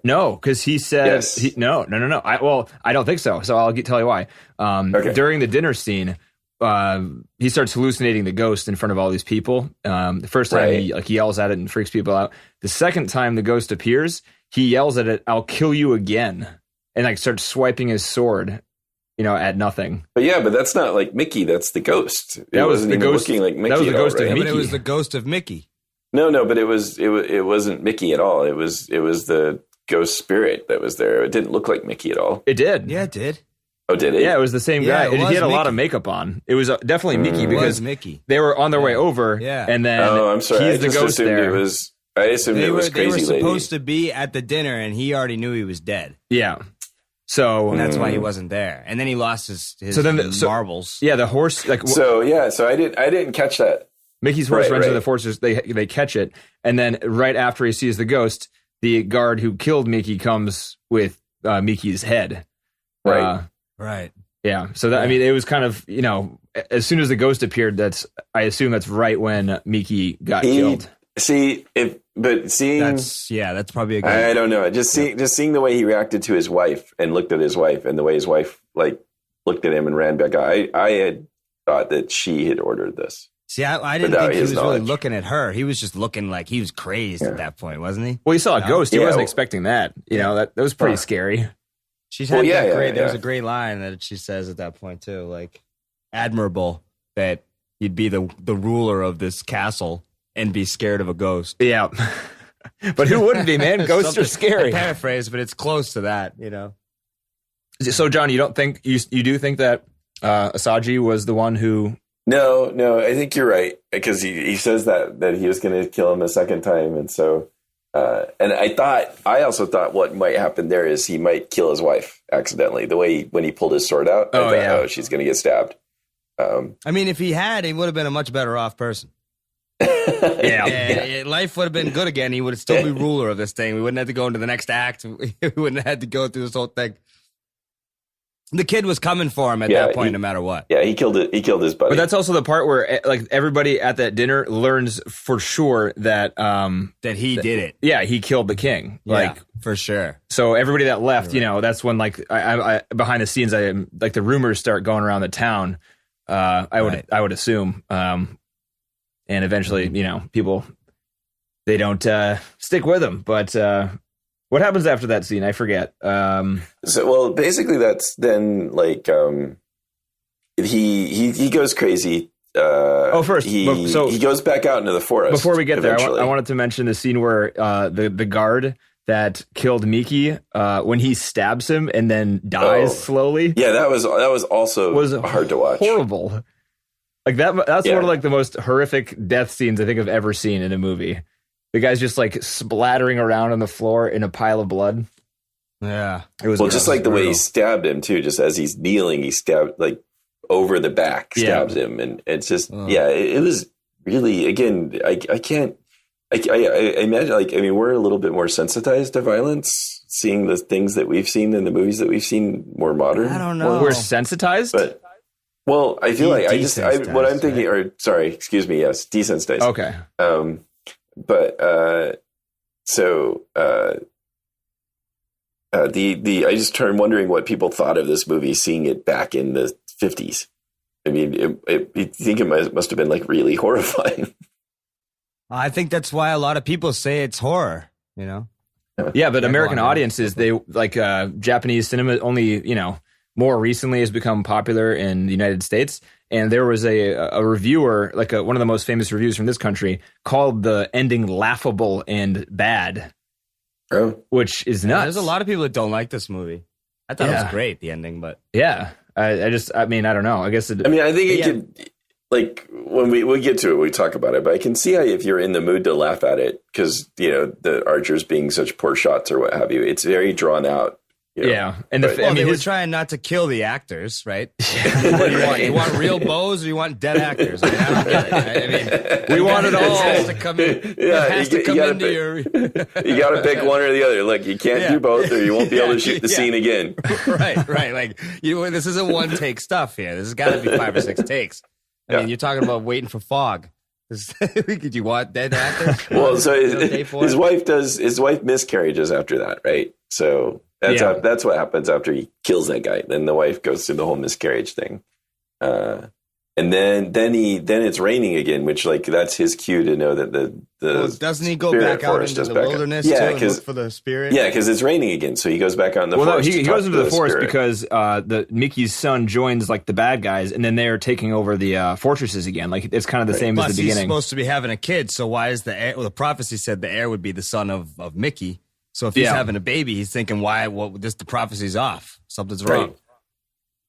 No, because he said yes. No. I don't think so. So I'll tell you why. During the dinner scene, he starts hallucinating the ghost in front of all these people. The first time he yells at it and freaks people out. The second time the ghost appears, he yells at it, "I'll kill you again," and like starts swiping his sword. At nothing. But that's not like Mickey. That's the ghost. It wasn't even looking like Mickey. That was the ghost of Mickey. But it was the ghost of Mickey. No, but it wasn't Mickey at all. It was the ghost spirit that was there. It didn't look like Mickey at all. It did. Yeah, it did. Oh, did it? Yeah, it was the same guy. He had a lot Mickey. of makeup on. It was definitely Mickey because Mickey. They were on their way over. Yeah. And then I'm sorry. he's the ghost there. I assumed it was Crazy Lady. They were supposed to be at the dinner, and he already knew he was dead. Yeah. So and that's why he wasn't there. And then he lost his marbles. Yeah, the horse. So I didn't catch that. Mickey's horse runs into the forces. They catch it, and then right after he sees the ghost, the guard who killed Mickey comes with Mickey's head. Right. Right. Yeah. So I mean, it was kind of as soon as the ghost appeared, I assume that's right when Mickey got killed. That's probably a good. I don't know. Just seeing the way he reacted to his wife and looked at his wife and the way his wife like looked at him and ran back. I had thought that she had ordered this. See, I didn't think he was really looking at her. He was just looking like he was crazed at that point, wasn't he? Well, he saw a ghost. He wasn't expecting that. That was pretty scary. She's had There's a great line that she says at that point too, like admirable that you'd be the ruler of this castle and be scared of a ghost. Yeah. But who wouldn't be, man? Ghosts are scary. I paraphrase, but it's close to that, So, John, you do think that Asaji was the one who? No, I think you're right because he says that he was going to kill him a second time, and so and I also thought what might happen there is he might kill his wife accidentally. The way when he pulled his sword out, I thought, she's going to get stabbed. I mean, if he had, he would have been a much better off person. Life would have been good again. He would still be ruler of this thing. We wouldn't have to go into the next act. We wouldn't have had to go through this whole thing. The kid was coming for him at that point, no matter what. Yeah, he killed his buddy. But that's also the part where, like, everybody at that dinner learns for sure that he did it. Yeah, he killed the king. Like, for sure. So everybody that left, that's when, like, I behind the scenes, like the rumors start going around the town. I would assume. And eventually, people, they don't stick with him. But what happens after that scene? I forget. Basically, that's then like he goes crazy. He goes back out into the forest. Before we get there, I wanted to mention the scene where the guard that killed Miki, when he stabs him and then dies slowly. Yeah, that was also hard to watch. Horrible. Like that's one of like the most horrific death scenes I think I've ever seen in a movie. The guy's just like splattering around on the floor in a pile of blood. Yeah. It was just like the way he stabbed him too, just as he's kneeling, he stabbed like over the back, stabs him. And it's just, it was really, again, I can't I imagine, like, I mean, we're a little bit more sensitized to violence, seeing the things that we've seen in the movies that we've seen more modern. I don't know. We're sensitized? But, well, I feel like what I'm thinking, right? or sorry, excuse me, yes, desensitized. Okay. I just turned wondering what people thought of this movie, seeing it back in the 50s. I mean, I think it must have been like really horrifying. I think that's why a lot of people say it's horror, you know? Yeah, but American audiences, they like Japanese cinema only, more recently has become popular in the United States. And there was a reviewer, like one of the most famous reviews from this country, called the ending laughable and bad. Oh. Which is nuts. There's a lot of people that don't like this movie. I thought it was great, the ending, but yeah, I don't know. I guess. I think it could, like, when we get to it, we talk about it. But I can see how if you're in the mood to laugh at it, because the archers being such poor shots or what have you, it's very drawn out. Yeah, and they were trying not to kill the actors, right? What do you want? You want real bows, or you want dead actors? I don't get it. We want it all. It has to come in. Yeah, it has to come into your. You got to pick one or the other. Look, you can't do both, or you won't be able to shoot the scene again. Right. Like this isn't one take stuff here. This has got to be 5 or 6 takes. I mean, you're talking about waiting for fog. Did you want dead actors? Well, so his wife miscarriages after that, right? So. That's what happens after he kills that guy. Then the wife goes through the whole miscarriage thing, and then it's raining again, which, like, that's his cue to know that doesn't he go back out into the wilderness? Yeah, and look for the spirit. Yeah, because it's raining again, so he goes back out in the forest. No, he goes into the forest because the Mickey's son joins, like, the bad guys, and then they're taking over the fortresses again. Like, it's kind of the same as the beginning. He's supposed to be having a kid, so why is the heir? Well, the prophecy said the heir would be the son of Mickey. So if he's having a baby, he's thinking, why? Well, the prophecy's off. Something's wrong.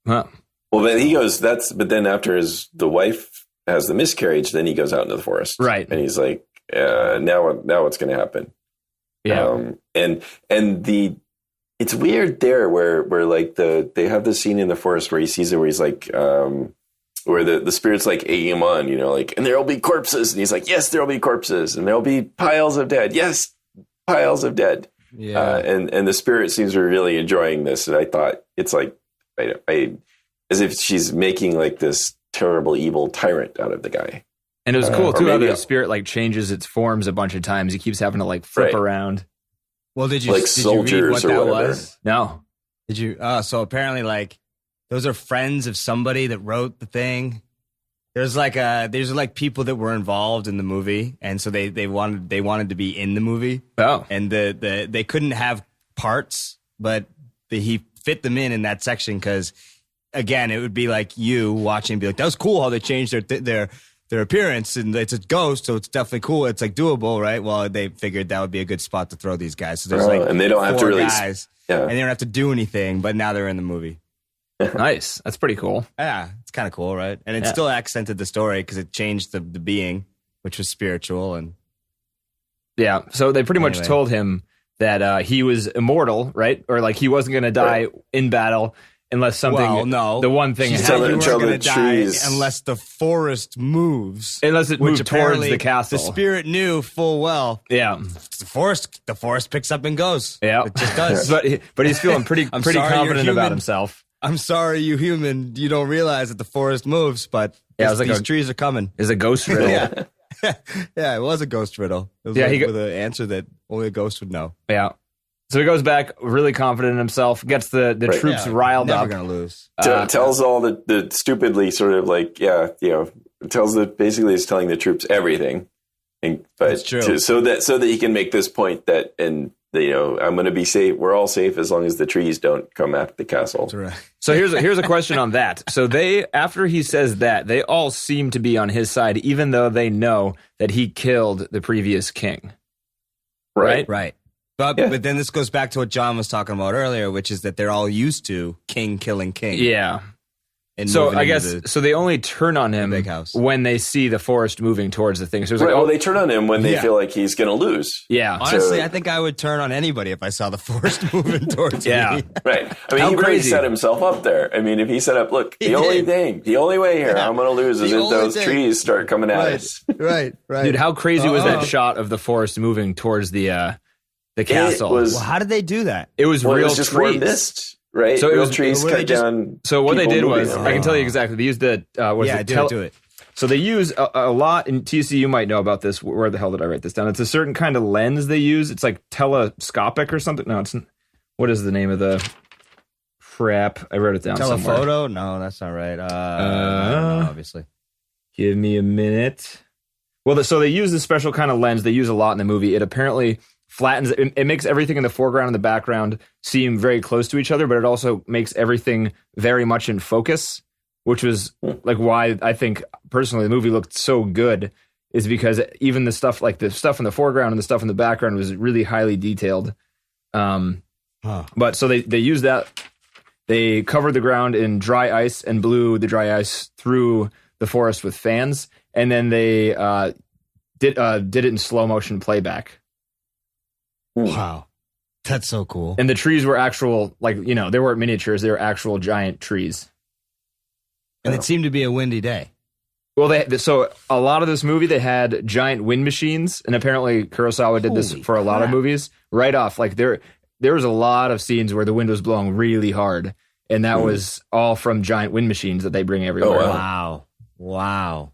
Huh. Well, then he goes, but then after the wife has the miscarriage, then he goes out into the forest. Right. And he's like, now what's going to happen? Yeah. It's weird there where like they have this scene in the forest where he sees it, where he's like, where the spirit's like egging him on, like, and there'll be corpses. And he's like, yes, there'll be corpses, and there'll be piles of dead. Yes, piles of dead. Yeah, and the spirit seems to be really enjoying this, and I thought it's like I as if she's making like this terrible evil tyrant out of the guy. And it was cool too how the spirit like changes its forms a bunch of times. He keeps having to like flip around. Well, did you soldiers you read what or that whatever? Was? No. Did you? So apparently, like, those are friends of somebody that wrote the thing. There's like people that were involved in the movie, and so they wanted to be in the movie. Oh, and they couldn't have parts, but he fit them in that section because, again, it would be like you watching and be like, that was cool how they changed their appearance, and it's a ghost, so it's definitely cool. It's like doable, right? Well, they figured that would be a good spot to throw these guys. So there's and they don't have to really, guys, and they don't have to do anything, but now they're in the movie. Nice. That's pretty cool. Yeah, it's kind of cool, right? And it still accented the story because it changed the being, which was spiritual. And yeah, so they pretty much told him that he was immortal, right? Or like he wasn't going to die in battle unless something. Well, no, the one thing you weren't going to die unless the forest moves, unless it moved towards the castle. The spirit knew full well. Yeah, the forest picks up and goes. Yeah, it just does. but he's feeling pretty confident about himself. I'm sorry, you human. You don't realize that the forest moves, but these trees are coming. It's a ghost riddle. Yeah, it was a ghost riddle. It was with an answer that only a ghost would know. Yeah. So he goes back really confident in himself, gets the troops riled up. Never going to lose. Tells all the stupidly sort of like, basically is telling the troops everything. That's true. So that he can make this point that, I'm going to be safe. We're all safe as long as the trees don't come after the castle. That's right. So here's a question on that. So after he says that, they all seem to be on his side, even though they know that he killed the previous king. Right. But then this goes back to what John was talking about earlier, which is that they're all used to king killing king. Yeah. And So moving I into guess so they only turn on him big house. when they see the forest moving towards the thing. So it's like, Right, well, they turn on him when they Yeah. feel like he's going to lose. yeah, Honestly, So- I think I would turn on anybody if I saw the forest moving towards Yeah. me. Right. I mean, How he really crazy. set himself up there. I mean, if he set up, look, He the only way here Yeah. I'm going to lose is The if only those thing. trees start coming at us. right. dude, how crazy was that Uh-oh. shot of the forest moving towards the castle? was- Well, how did they do that? It was Well, it real was just more trees. mist, right? So it Real was- trees were they cut just- down. So what they people did moving was, around. I can tell you exactly. They used the Do it. So they use a lot, and TC, you might know about this. Where the hell did I write this down? It's a certain kind of lens they use. It's like telescopic or something. No, what is the name of the crap? I wrote it down somewhere. Telephoto? No, that's not right. I don't know, obviously. Give me a minute. Well, so they use this special kind of lens they use a lot in the movie. It apparently flattens, it makes everything in the foreground and the background seem very close to each other, but it also makes everything very much in focus, which was like why I think personally the movie looked so good, is because even the stuff like the stuff in the foreground and the stuff in the background was really highly detailed. But so they used that. They covered the ground in dry ice and blew the dry ice through the forest with fans, and then they did it in slow motion playback. Wow. That's so cool. And the trees were actual, like, you know, they weren't miniatures; they were actual giant trees. And it seemed to be a windy day. Well, so a lot of this movie they had giant wind machines, and apparently Kurosawa did this Holy for a lot of crap. movies. Right off, like there was a lot of scenes where the wind was blowing really hard, and that was all from giant wind machines that they bring everywhere. Wow.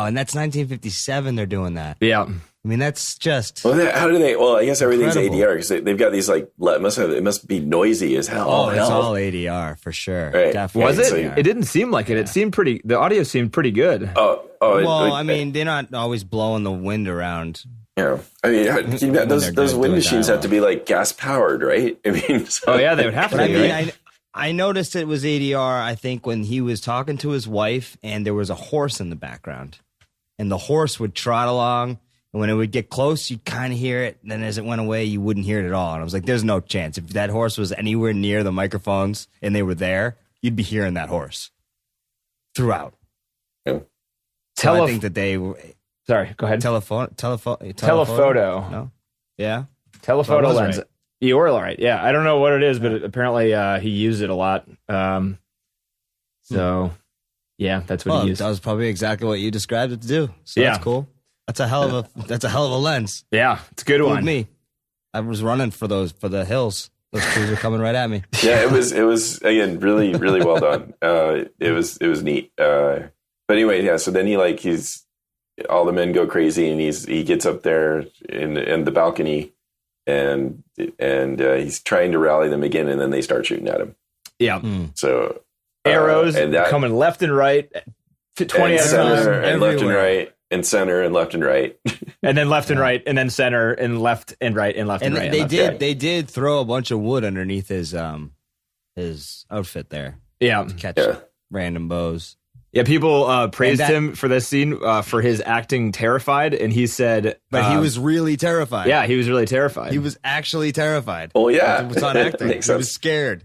And that's 1957 they're doing that. Yeah. I mean, that's just... Well, how do they? Well, I guess everything's Incredible. ADR because they've got these like. It must be noisy as hell. Oh, it's hell. all ADR for sure. Right. Definitely. Was it? so It didn't seem like it. It seemed pretty. The audio seemed pretty good. Well, I mean, they're not always blowing the wind around. yeah. I mean, those doing wind machines have dialogue. to be like gas powered, right? I mean, so- Oh yeah, they would have to. But I be, mean, right? I noticed it was ADR, I think, when he was talking to his wife and there was a horse in the background. And the horse would trot along. And when it would get close, you'd kind of hear it. And then as it went away, you wouldn't hear it at all. And I was like, there's no chance. If that horse was anywhere near the microphones and they were there, you'd be hearing that horse throughout. Yeah. So I think that they were... Sorry, go ahead. Telephoto? No? Yeah? Telephoto That was lens. right. You were right. Yeah, I don't know what it is, but apparently he used it a lot. So yeah, that's what Well, he used. that was probably exactly what you described it to do. So Yeah. that's cool. That's a hell of a lens. Yeah, it's a good Fooled one. me. I was running for the hills. Those trees were coming right at me. yeah, it was again really well done. It was neat. But anyway, yeah. So then he's all the men go crazy, and he gets up there in the balcony, and he's trying to rally them again, and then they start shooting at him. Yeah, So arrows and that, coming left and right, 20 and at a center time, and left and everywhere. right, and center and left and right. and then left and right, and then center and left and right and left and, And right. they and left. did throw a bunch of wood underneath his outfit there Yeah, to catch Yeah. random bows. yeah. People praised And that- him for this scene for his acting terrified, and he said, But he was really terrified. yeah, he was really terrified. He was actually terrified. Oh yeah, It was on acting. Makes He was sense. scared.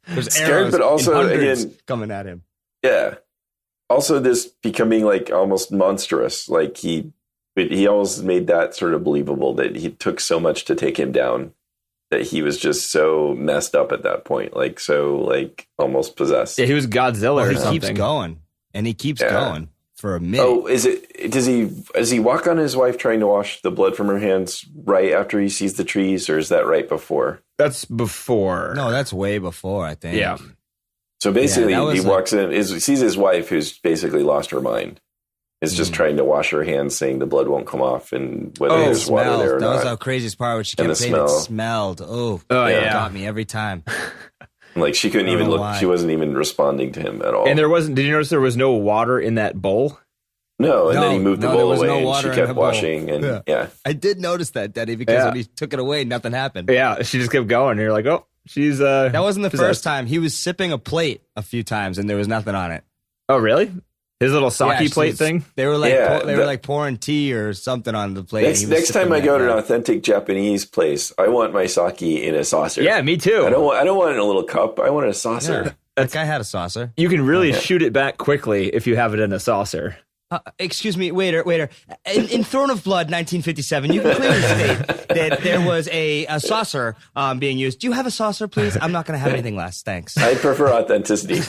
There's Scared, arrows but also, in hundreds again- coming at him. Yeah. Also, this becoming like almost monstrous. Like he almost made that sort of believable that he took so much to take him down that he was just so messed up at that point, like so like almost possessed. Yeah, he was Godzilla Well, or he something. keeps going, and he keeps Yeah. going for a minute. Oh, does he walk on his wife trying to wash the blood from her hands right after he sees the trees, or is that right before? That's before. No, that's way before, I think. Yeah. So basically, Yeah, that was he like- walks in, sees his wife, who's basically lost her mind, is just trying to wash her hands, saying the blood won't come off, and whether Oh, it there's water smelled. there or That was not. the craziest part, which she And kept the saying it smell. smelled. Oh, Yeah. it got me every time. Like she couldn't I don't even know look. why. She wasn't even responding to him at all. And there wasn't. Did you notice there was no water in that bowl? No, and then he No, moved the no, there bowl was away, no and water she in kept the bowl. washing, and yeah. I did notice that, Daddy, because Yeah. when he took it away, nothing happened. Yeah, she just kept going. And you're like, oh, she's. That wasn't the possessed. first time. He was sipping a plate a few times, and there was nothing on it. Oh, really? His little Yeah, sake she plate was- thing. They were like Yeah, they were like pouring tea or something on the plate. and he was Next time sipping I that, go to an yeah. authentic Japanese place, I want my sake in a saucer. Yeah, me too. I don't want it in a little cup. I want it in a saucer. That guy had a saucer. You can really shoot it back quickly if you have it in a saucer. Excuse me, waiter. In Throne of Blood, 1957, you can clearly state that there was a saucer being used. Do you have a saucer, please? I'm not going to have anything less. Thanks. I prefer authenticity.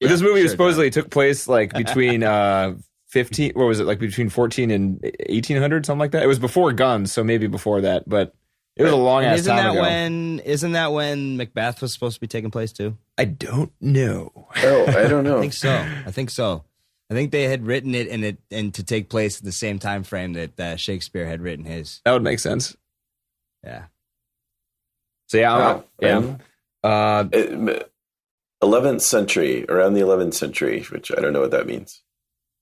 This movie supposedly took place like between 15. What was it, like between 14 and 1800, something like that? It was before guns, so maybe before that, but it was a long ass time ago. Isn't that when Macbeth was supposed to be taking place too? I don't know. Oh, I don't know. I think so. I think they had written it and to take place in the same time frame that Shakespeare had written his. That would make sense. Yeah. So yeah, 11th century, around the 11th century, which I don't know what that means.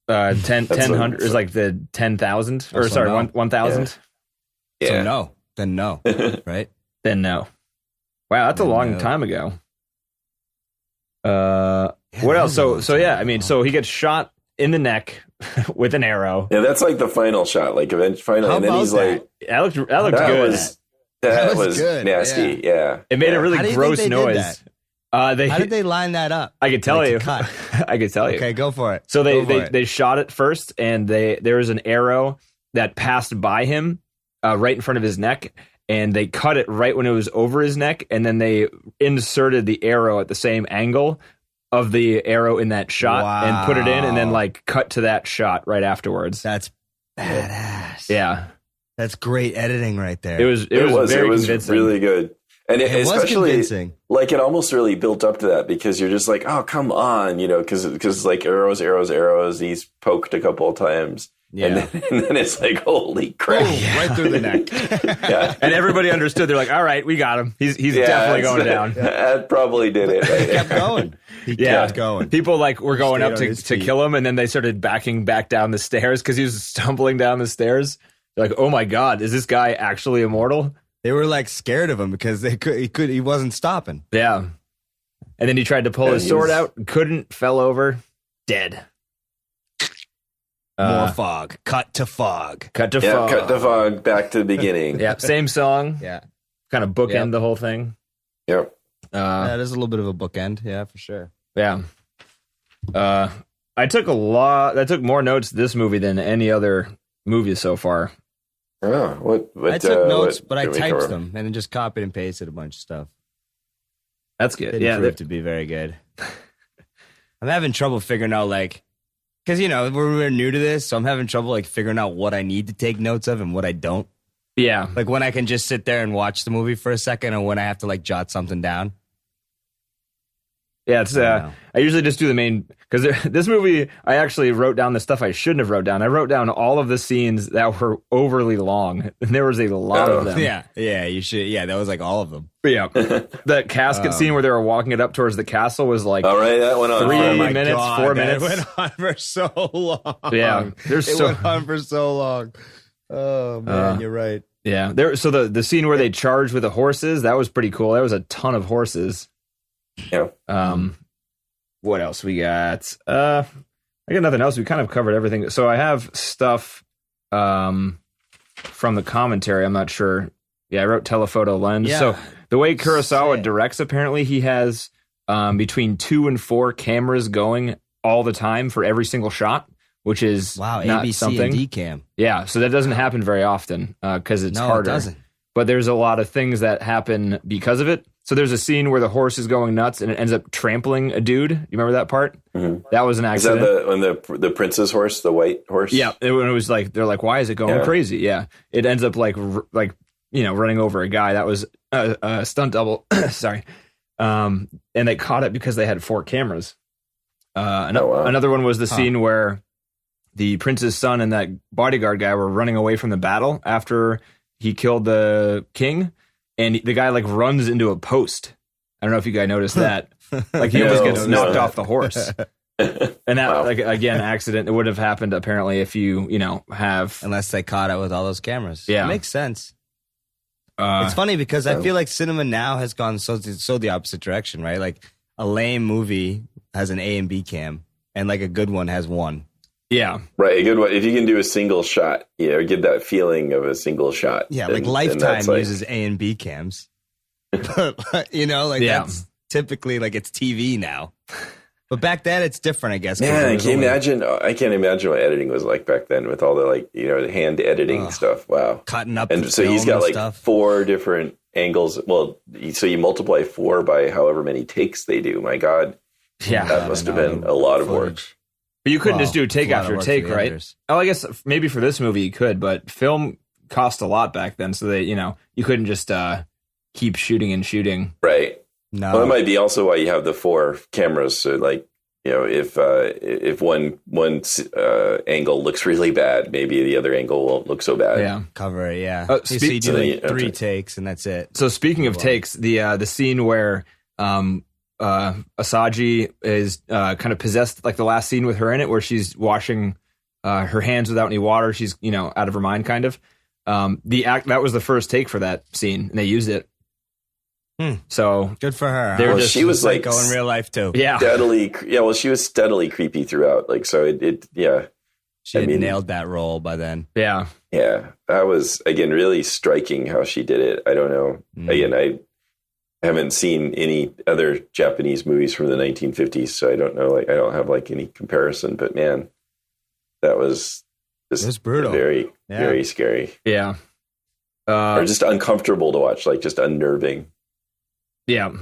1000 is like the 10,000 or sorry, 1,000. Yeah. So no. Then no, right? Then no. Wow, that's a long time ago. What else? So yeah, I mean, so he gets shot in the neck with an arrow. Yeah, that's like the final shot. Like finally, and then he's like, that looked good. That was good. nasty. Yeah. It made a really gross noise. How did they line that up? I could tell you. I could tell you. Okay, go for it. So they shot it first, and there was an arrow that passed by him right in front of his neck, and they cut it right when it was over his neck, and then they inserted the arrow at the same angle of the arrow in that shot and put it in, and then like cut to that shot right afterwards. That's badass. Yeah, that's great editing right there. It was very convincing. Really good. And it especially, was convincing. Like, it almost really built up to that because you're just like, oh, come on, because like arrows, he's poked a couple of times. Yeah. And then it's like, holy crap. Right through the neck. Yeah. And everybody understood. They're like, all right, we got him. He's definitely going down. That probably did it. Right? He kept going. He kept going. People like were going up to kill him, and then they started backing back down the stairs because he was stumbling down the stairs. They're like, oh my God, is this guy actually immortal? They were like scared of him because he wasn't stopping. Yeah. And then he tried to pull his sword out, couldn't, fell over, dead. More fog. Cut to fog. Cut to fog. Back to the beginning. Yeah. Same song. Yeah. Kind of bookend the whole thing. Yep. That is a little bit of a bookend. Yeah, for sure. Yeah. I took more notes this movie than any other movie so far. Oh, what I took notes, but I typed them and then just copied and pasted a bunch of stuff. That's good. Didn't prove to be very good. I'm having trouble figuring out, like, because, we're new to this, so I'm having trouble, like, figuring out what I need to take notes of and what I don't. Yeah. Like, when I can just sit there and watch the movie for a second and when I have to, like, jot something down. Yeah, it's I usually just do the main, because this movie, I actually wrote down the stuff I shouldn't have wrote down. I wrote down all of the scenes that were overly long, and there was a lot of them. Yeah, you should. Yeah, that was like all of them. Yeah, that casket scene where they were walking it up towards the castle was like, all right, that went on 3 minutes, 4 minutes. It went on for so long. Yeah, it went on for so long. Oh man, you're right. Yeah, so the scene where they charged with the horses, that was pretty cool. That was a ton of horses. Yeah. What else we got? I got nothing else. We kind of covered everything. So I have stuff from the commentary. I'm not sure. Yeah, I wrote telephoto lens. Yeah. So the way Kurosawa directs, apparently he has between 2 and 4 cameras going all the time for every single shot, which is not ABC something. And D cam. Yeah, so that doesn't happen very often because it's harder. It doesn't. But there's a lot of things that happen because of it. So there's a scene where the horse is going nuts and it ends up trampling a dude. You remember that part? Mm-hmm. That was an accident. Is that when the prince's horse, the white horse? Yeah. When it was like, they're like, why is it going crazy? Yeah. It ends up like running over a guy. That was a stunt double. Sorry. And they caught it because they had 4 cameras. Another one was the scene where the prince's son and that bodyguard guy were running away from the battle after he killed the king, and the guy like runs into a post. I don't know if you guys noticed that. Like he almost gets knocked off the horse. And that, like, again, accident. It would have happened apparently if you have, unless they caught it with all those cameras. Yeah, it makes sense. It's funny because I feel like cinema now has gone so the opposite direction, right? Like a lame movie has an A and B cam, and like a good one has one. Yeah. Right. A good one. If you can do a single shot, get that feeling of a single shot. Yeah. Like Lifetime uses A and B cams. You know, like Yeah. that's typically like it's TV now. But back then it's different, I guess. 'cause Man, there I was can't only imagine. I can't imagine what editing was like back then with all the like the hand editing stuff. Wow, cutting up and the so he's film got and like stuff. 4 different angles. Well, so you multiply 4 by however many takes they do. My God, Yeah. that must have been a lot of work. But you couldn't Well, just do take it's a lot of after work for take, the right? editors. Oh, I guess maybe for this movie you could, but film cost a lot back then, so that you couldn't just keep shooting and shooting. Right. No. Well, that might be also why you have the 4 cameras. So, like, if one angle looks really bad, maybe the other angle won't look so bad. Yeah. Cover it, yeah. Speak- so you do like so 3 okay. takes and that's it. So speaking of takes, the scene where Asagi is kind of possessed, like the last scene with her in it, where she's washing her hands without any water. She's out of her mind, kind of. That was the first take for that scene, and they used it. So Good for her. They're Well, just she was like go in real life too. yeah, Well, she was steadily creepy throughout. Like, so She had I mean- nailed that role by then. yeah. yeah, that was again really striking how she did it. I don't know. Again, I haven't seen any other Japanese movies from the 1950s, so I don't know. Like, I don't have like any comparison. But man, that was just It was brutal. very, Yeah. very scary, Yeah. or just uncomfortable to watch. Like, just unnerving. Yeah.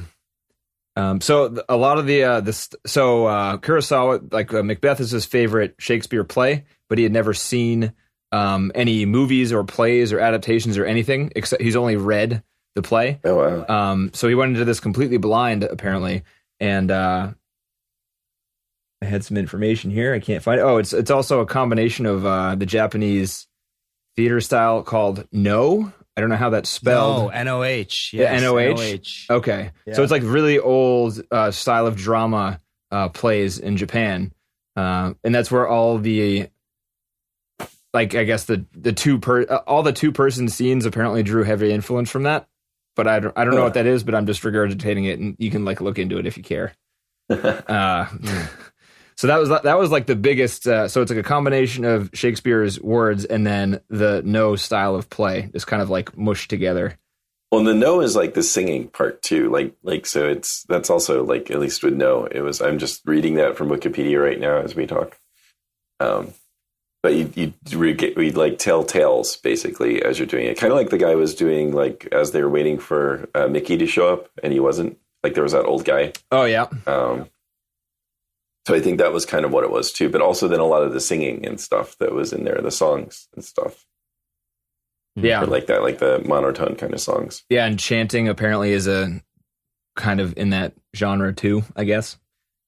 So a lot of Kurosawa, like Macbeth is his favorite Shakespeare play, but he had never seen any movies or plays or adaptations or anything, except he's only read the play. Oh wow. So he went into this completely blind, apparently, and I had some information here. I can't find it. Oh, it's also a combination of the Japanese theater style called No. I don't know how that's spelled. No, N-O-H. Yeah, Yes, N-O-H? Okay. Yeah. So it's like really old style of drama plays in Japan. And that's where all the, like, I guess all the two-person scenes apparently drew heavy influence from that. But I don't know what that is, but I'm just regurgitating it, and you can like look into it if you care. So that was like the biggest. So it's like a combination of Shakespeare's words and then the No style of play, just kind of like mushed together. Well, and the No is like the singing part too. Like so that's also like, at least with No, it was. I'm just reading that from Wikipedia right now as we talk. But we'd like tell tales basically as you're doing it, kind of like the guy was doing like as they were waiting for Mickey to show up and he wasn't. Like there was that old guy. Oh yeah. So I think that was kind of what it was too, but also then a lot of the singing and stuff that was in there, the songs and stuff. Yeah. Or like that, like the monotone kind of songs. Yeah, and chanting apparently is a kind of in that genre too, I guess.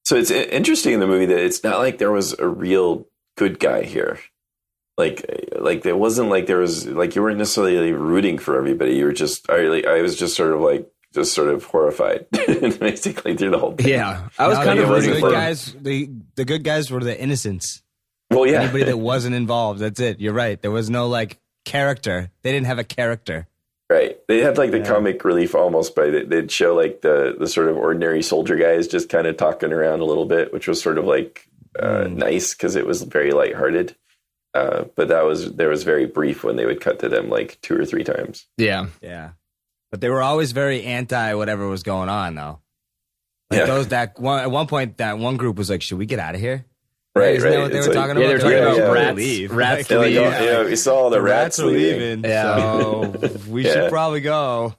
So it's interesting in the movie that it's not like there was a real good guy here. Like it wasn't like there was like you weren't necessarily rooting for everybody. You were just I was just sort of horrified basically through the whole thing. Yeah, I was No, kind of the rooting good for him. guys. The good guys were the innocents. Well, yeah. Anybody that wasn't involved. That's it. You're right. There was no like character. They didn't have a character. Right. They had like the comic relief almost by they'd show like the sort of ordinary soldier guys just kind of talking around a little bit, which was sort of like nice because it was very lighthearted. But there was very brief when they would cut to them like 2 or 3 times. Yeah. Yeah. But they were always very anti whatever was going on though. Like at one point that one group was like, should we get out of here? Right, Isn't that what they It's were like- talking about? Yeah, they're talking Like, about "Yeah, rats. leave." Rats Like, to leave. Yeah, we saw all the rats are leaving. leaving. Yeah. So we should probably go.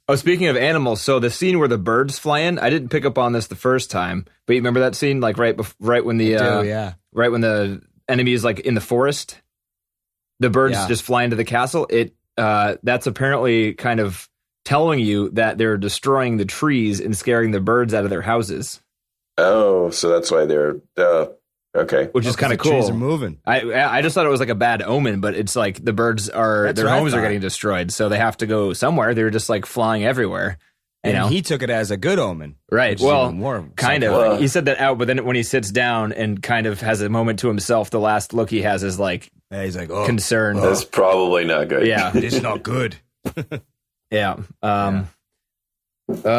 Oh, speaking of animals, so the scene where the birds fly in, I didn't pick up on this the first time, but you remember that scene, like right when the right when the enemy is like in the forest, the birds just fly into the castle. That's apparently kind of telling you that they're destroying the trees and scaring the birds out of their houses. Oh, so that's why they're okay. Which is kind of The cool. trees are moving. I just thought it was like a bad omen, but it's like the birds their what I homes are thought. getting destroyed, so they have to go somewhere. They're just like flying everywhere. You And know? he took it as a good omen. Right. which is Well, even more kind of. Well- He said that out, but then when he sits down and kind of has a moment to himself, the last look he has is like Yeah, he's like, oh, concerned. That's probably not good. Yeah. this is not good. Yeah.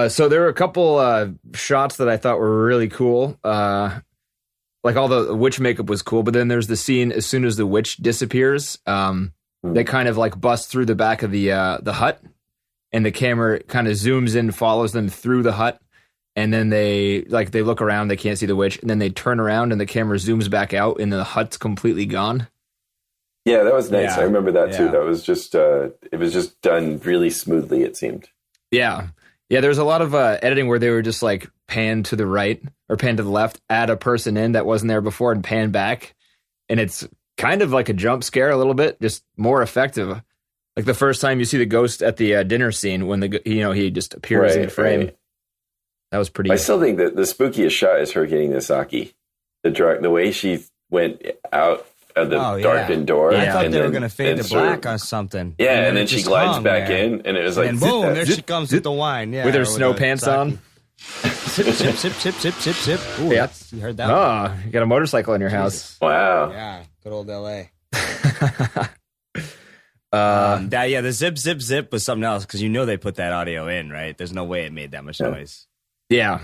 So there were a couple shots that I thought were really cool. Like all the witch makeup was cool, but then there's the scene as soon as the witch disappears. They kind of like bust through the back of the hut, and the camera kind of zooms in, follows them through the hut, and then they look around, they can't see the witch, and then they turn around and the camera zooms back out and the hut's completely gone. Yeah, that was nice. Yeah. I remember that too. Yeah. That was just it was just done really smoothly, it seemed. Yeah. Yeah, there's a lot of editing where they were just like pan to the right or pan to the left, add a person in that wasn't there before and pan back. And it's kind of like a jump scare a little bit, just more effective. Like the first time you see the ghost at the dinner scene when he just appears in the frame. Right. That was pretty. I still think that the spookiest shot is her getting the sake. The way she went out of the darkened door. I thought and they were then- going to fade and to black sort or of- something. Yeah, and then it she just glides hung back there. in, and it was like, And boom, there zip, she comes with the wine. Yeah, with her or snow the pants sake. on. Sip, sip, sip, sip, sip, sip, sip. Ooh, Yeah. you heard that one? Oh, you got a motorcycle in your house. wow. Yeah, good old L.A. The zip, zip, zip was something else because they put that audio in, right? There's no way it made that much noise. Yeah.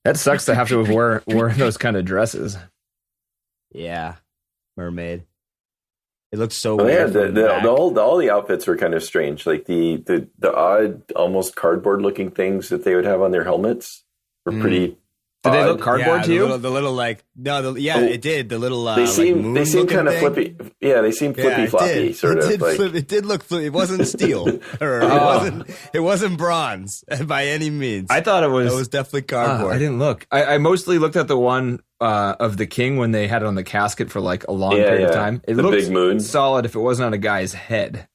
That sucks to have to have worn those kind of dresses. Yeah, mermaid. It looks so Oh, yeah, weird. from the back. all the outfits were kind of strange. Like the odd, almost cardboard looking things that they would have on their helmets were pretty. Did they odd. look cardboard to you? The little it did. The little They seem kind of thing. flippy. Yeah, they seem flippy floppy, sort of like. It did look flippy. It wasn't steel, or it wasn't bronze by any means. I thought it was. It was definitely cardboard. I didn't look. I mostly looked at the one of the king when they had it on the casket for like a long period of time. It The looked big moon. solid if it wasn't on a guy's head.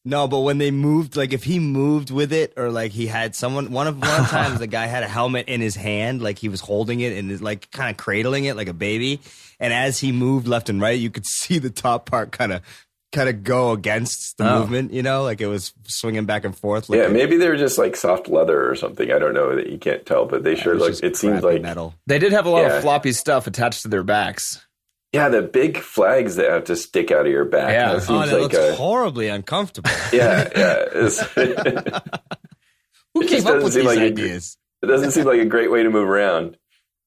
No, but when they moved, like if he moved with it, or like he had one of times the guy had a helmet in his hand, like he was holding it and is like kind of cradling it like a baby. And as he moved left and right, you could see the top part kind of go against the movement. Like it was swinging back and forth. Yeah, maybe they were just like soft leather or something. I don't know, that you can't tell, but they sure look. It seems like metal. They did have a lot Yeah. of floppy stuff attached to their backs. Yeah, the big flags that have to stick out of your back. Yeah. That seems That like looks horribly uncomfortable. yeah. Who It came just up doesn't with seem these like ideas? It doesn't seem like a great way to move around.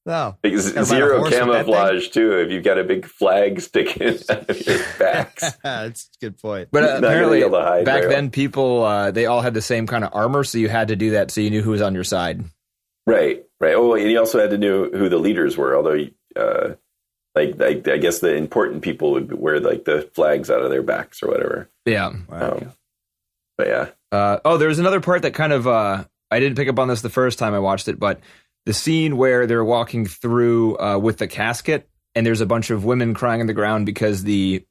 No. Because Gotta ride a zero horse with that thing? camouflage too. If you've got a big flag sticking out of your backs, That's a good point. But Not gonna apparently, be able to hide back very then, people they all had the same kind of armor, so you had to do that so you knew who was on your side. right. Oh, and you also had to know who the leaders were. Although, I guess the important people would wear like the flags out of their backs or whatever. Yeah. But yeah. There was another part that kind of I didn't pick up on this the first time I watched it, but the scene where they're walking through with the casket, and there's a bunch of women crying on the ground because the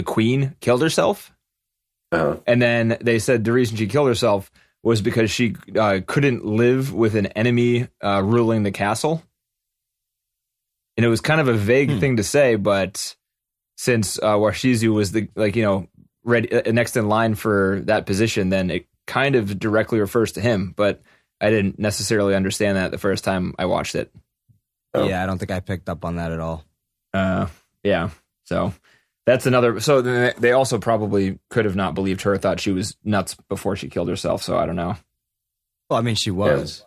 queen killed herself. Uh-huh. And then they said the reason she killed herself was because she couldn't live with an enemy ruling the castle. And it was kind of a vague thing to say, but since Washizu was ready next in line for that position, then it kind of directly refers to him. But I didn't necessarily understand that the first time I watched it. Oh. Yeah, I don't think I picked up on that at all. Yeah. So that's another. So they also probably could have not believed her, thought she was nuts before she killed herself. So I don't know. Well, I mean, she was.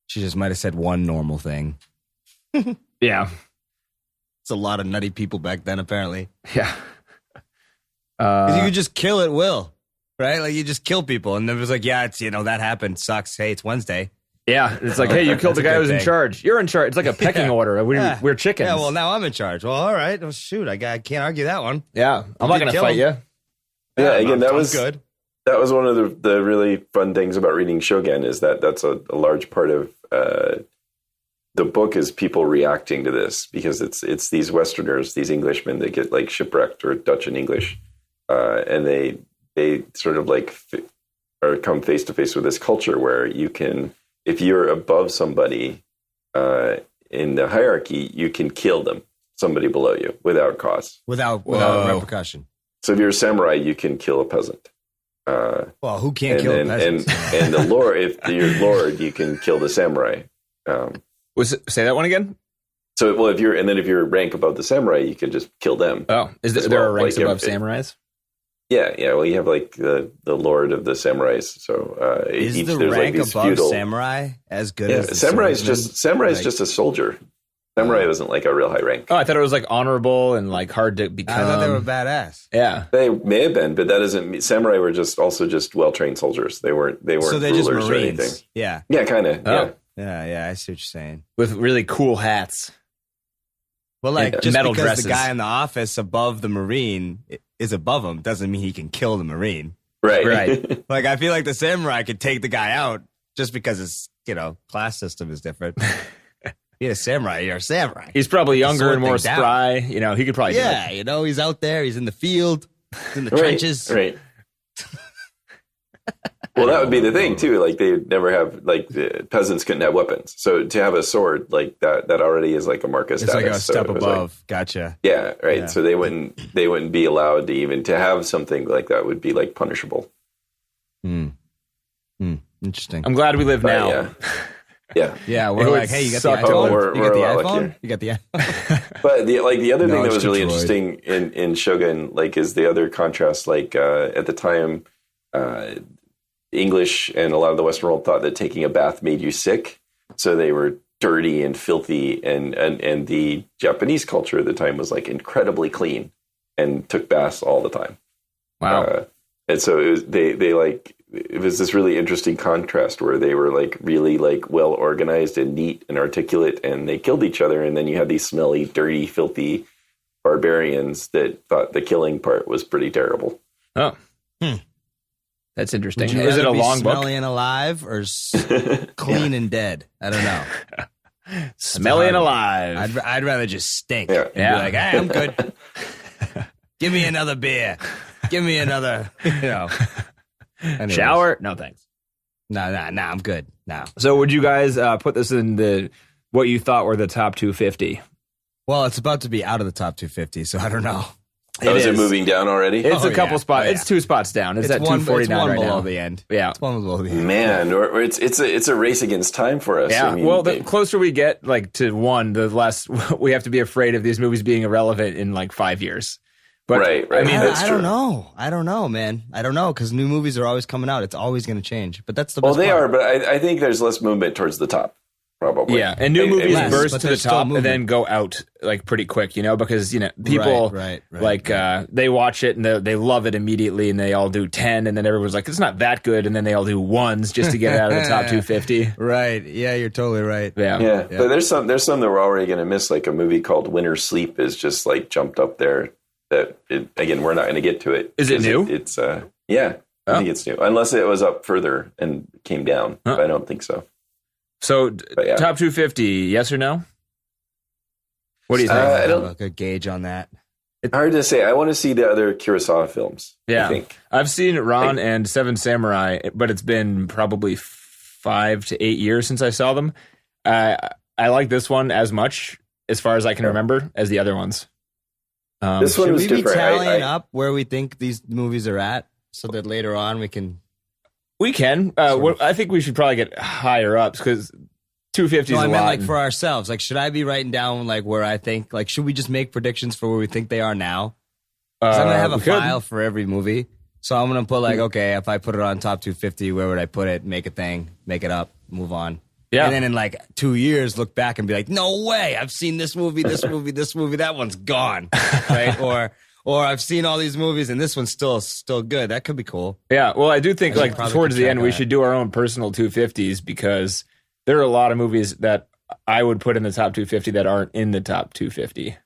She just might have said one normal thing. Yeah. It's a lot of nutty people back then, apparently. Yeah. 'Cause you could just kill at will, right? Like you just kill people, and it was like, yeah, it's that happened. Sucks. Hey, it's Wednesday. Yeah. It's like, hey, you killed the guy good who's in thing. charge. You're in charge. It's like a pecking order. We're chickens. Yeah, well, now I'm in charge. Well, all right. Well, shoot, I can't argue that one. Yeah. I'm not did going to kill fight him. you. Yeah, again, that Sounds was good. That was one of the really fun things about reading Shogun, is that's a large part of the book is people reacting to this, because it's these Westerners, these Englishmen that get like shipwrecked, or Dutch and English, and they sort of like or come face to face with this culture where you can, if you're above somebody in the hierarchy, you can kill them, somebody below you, without cause. Without repercussion. So if you're a samurai, you can kill a peasant. Well, who can't and kill then, peasants? and the lord, if you're lord, you can kill the samurai. Say that one again? So, well, if you're rank above the samurai, you can just kill them. Oh, is as there well. are ranks Like, above samurais? Yeah. Well, you have like the lord of the samurais. So Is each the there's like rank these above feudal. samurai as good Yeah, as the samurai is swordsman? just Like, a soldier. Samurai wasn't like a real high rank. Oh, I thought it was like honorable and like hard to become. I thought they were badass. Yeah, they may have been, but that doesn't mean samurai were just well trained soldiers. They weren't so they're rulers just or anything. Marines. Yeah. Yeah, kind of. Oh. Yeah. I see what you're saying. with really cool hats. Well, like And just metal because dresses. the guy in the office above the Marine is above him doesn't mean he can kill the Marine. Right. Right. Like I feel like the samurai could take the guy out just because his class system is different. You're a samurai. You're a samurai. He's probably younger Sword and more thing down. spry. You know, he could probably do Yeah, it. he's out there. He's in the field. He's in the Right, trenches. Right. Well, that would be the thing too. Like they would never have the peasants couldn't have weapons. So to have a sword like that already is like a mark of It's status. like a So step it was above. Gotcha. yeah, right. Yeah. So they wouldn't be allowed to even to have something like that would be like punishable. Interesting. I'm glad we live But, now. Yeah. Yeah, It we're would like, hey, you got the suck. iPhone? Oh, we're you got the a lot iPhone? luckier. You got the iPhone? But the other No, thing that it's was really Detroit. interesting in Shogun, like, is the other contrast. Like at the time, English and a lot of the Western world thought that taking a bath made you sick, so they were dirty and filthy. And the Japanese culture at the time was like incredibly clean and took baths all the time. Wow. And so it was, they like it was this really interesting contrast where they were like really like well organized and neat and articulate, and they killed each other, and then you had these smelly, dirty, filthy barbarians that thought the killing part was pretty terrible. Oh. That's interesting. Would you Is it rather a be long book? smelly and alive or clean and dead? I don't know. Smelly and alive. I'd rather just stink. Yeah. And Yeah. be like, hey, I'm good. Give me another beer. Give me another, Anyways. Shower? No, thanks. No, I'm good. No. So would you guys put this in what you thought were the top 250? Well, it's about to be out of the top 250, so I don't know. Is it moving down already? It's Oh, a couple yeah. spots. Oh, yeah. It's 2 spots down. It's at one 249 right below now. the end. Yeah. It's one below the end. Man, it's a race against time for us. Yeah. I mean, Well, the closer we get like to one, the less we have to be afraid of these movies being irrelevant in like 5 years. But right. I mean, that's I true. don't know. I don't know, man. I don't know because new movies are always coming out. It's always going to change. But that's the Well, best they part. are, but I think there's less movement towards the top, probably. yeah, and new I- movies I- burst but to the there's still top and movement. then go out like pretty quick, because people Right, like they watch it and they love it immediately, and they all do 10, and then everyone's like, it's not that good, and then they all do ones just to get it out of the top 250. Right. Yeah, you're totally right. Yeah. Yeah, but there's some that we're already going to miss. Like a movie called Winter's Sleep is just like jumped up there. Again, we're not going to get to it. Is it new? It's yeah, I think it's new. Unless it was up further and came down. But I don't think so. So yeah. top 250, yes or no? What do you think? I I don't don't- have a good gauge on that. Hard to say. I want to see the other Kurosawa films. Yeah. I think. I've seen Ron and Seven Samurai, but it's been probably 5 to 8 years since I saw them. I like this one as much, as far as I can remember, as the other ones. This one Should was we be different. tallying up where we think these movies are at so that later on we can... We can. I think we should probably get higher up because 250 No, is I a meant lot. like for ourselves. Like, should I be writing down like where I think... Like, should we just make predictions for where we think they are now? 'Cause I'm going to have a we could. file for every movie. So I'm going to put like, okay, if I put it on top 250, where would I put it? Make a thing, make it up, move on. Yeah. And then in like 2 years, look back and be like, no way, I've seen this movie, this movie, this movie, that one's gone. Right? Or I've seen all these movies and this one's still good. That could be cool. Yeah, well, I do think I should like probably towards keep the track end of we that. should do our own personal 250s because there are a lot of movies that I would put in the top 250 that aren't in the top 250.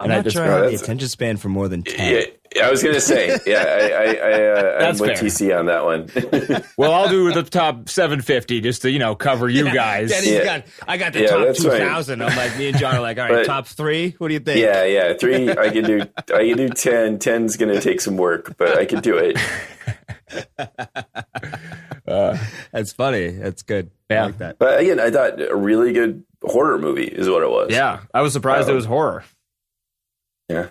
I'm And I not just- sure I have the that's- attention span for more than 10. Yeah, I was going to say. Yeah, I'm That's with fair. TC on that one. Well, I'll do the top 750 just to cover you guys. Danny's Yeah. I got the Yeah, top that's right. 2,000. I'm like, me and John are like, all right, But- top 3? What do you think? Yeah. 3. I can do 10. 10's going to take some work, but I can do it. That's funny. That's good. Yeah. I like that. But again, I thought a really good horror movie is what it was. Yeah, I was surprised it was horror. Yeah.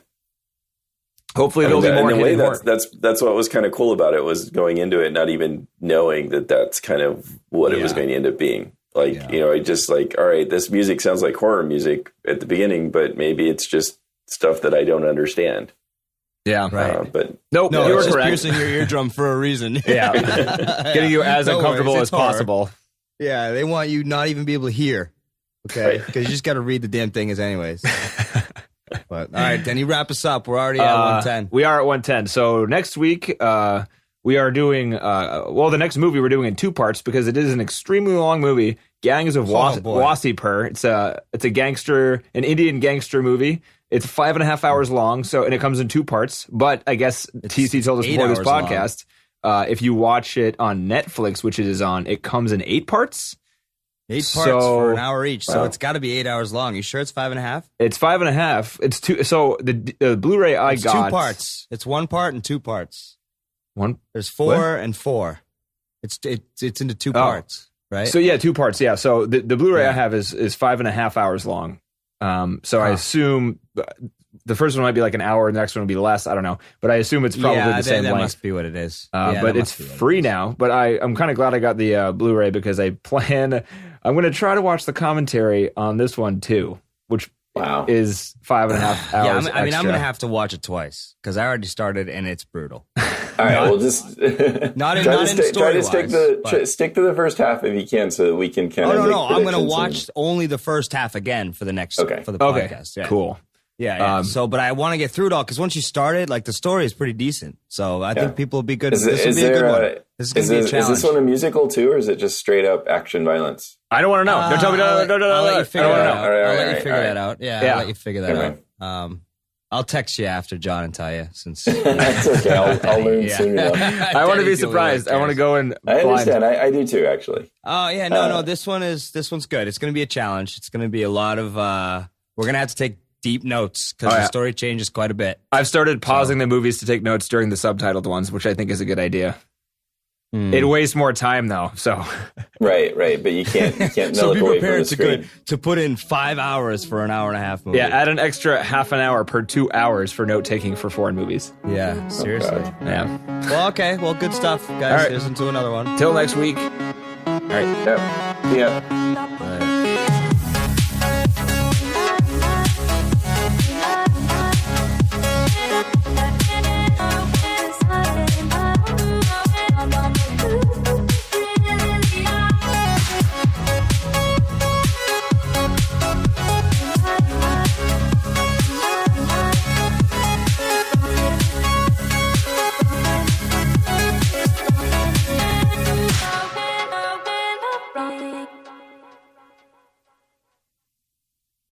Hopefully I there'll mean, be more in a way, hidden horror. that's what was kind of cool about it, was going into it not even knowing that that's kind of what it was Yeah. going to end up being. Like, I just like, all right, this music sounds like horror music at the beginning, but maybe it's just stuff that I don't understand. Yeah, Right. But Nope, No, you were it's just correct. piercing your eardrum for a reason. Yeah, getting you as No uncomfortable worries, as it's horror. possible. Yeah, they want you not even be able to hear. Okay, because you just got to read the damn thing as anyways. But all right, then you wrap us up. We're already at 110. We are at 110. So next week, we are doing, the next movie we're doing in 2 parts because it is an extremely long movie. Gangs of Wasseypur. It's a gangster, an Indian gangster movie. It's 5.5 hours long, and it comes in 2 parts. But I guess TC told us before this podcast, if you watch it on Netflix, which it is on, it comes in 8 parts. 8 parts for an hour each, so it's got to be 8 hours long. You sure it's 5.5? It's 5.5. It's 2. So the Blu-ray it's got 2 parts. It's 1 part and 2 parts. There's 4 and 4. It's into 2 parts, right? So yeah, 2 parts. Yeah. So the Blu-ray I have is 5.5 hours long. I assume the first one might be like an hour, and the next one will be less. I don't know, but I assume it's probably the same length. That must be what it is. But it's free now. But I'm kind of glad I got the Blu-ray because I'm going to try to watch the commentary on this one too, which is 5.5 hours. I'm going to have to watch it twice because I already started and it's brutal. All right, we'll just try to stick to the first half if you can, so that we can kind of. No. I'm going to watch only the first half again for the next for the podcast. Yeah. Cool. Yeah. But I want to get through it all because once you start it, like the story is pretty decent. So I think people will be good. This will be a good one. This is going to be a challenge. Is this one a musical too, or is it just straight up action violence? I don't want to know. Don't tell me. I'll let you figure that out. I'll let you figure that out. Yeah, I'll let you figure that out. I'll text you after John and tell you. Since that's okay, I'll learn soon enough. I want to be surprised. I want to go in. I understand. I do too, actually. Oh yeah, no. This one's good. It's going to be a challenge. It's going to be a lot of. We're going to have to take deep notes because the story changes quite a bit. I've started pausing the movies to take notes during the subtitled ones, which I think is a good idea. It wastes more time though, so right. But you can't so look be away prepared from the screen. to put in 5 hours for an hour and a half movie. Yeah, add an extra half an hour per 2 hours for note taking for foreign movies. Yeah, seriously. Yeah. Well, okay. Well, good stuff, guys. All right. Listen to another one. Till next week. All right. Yeah. Bye.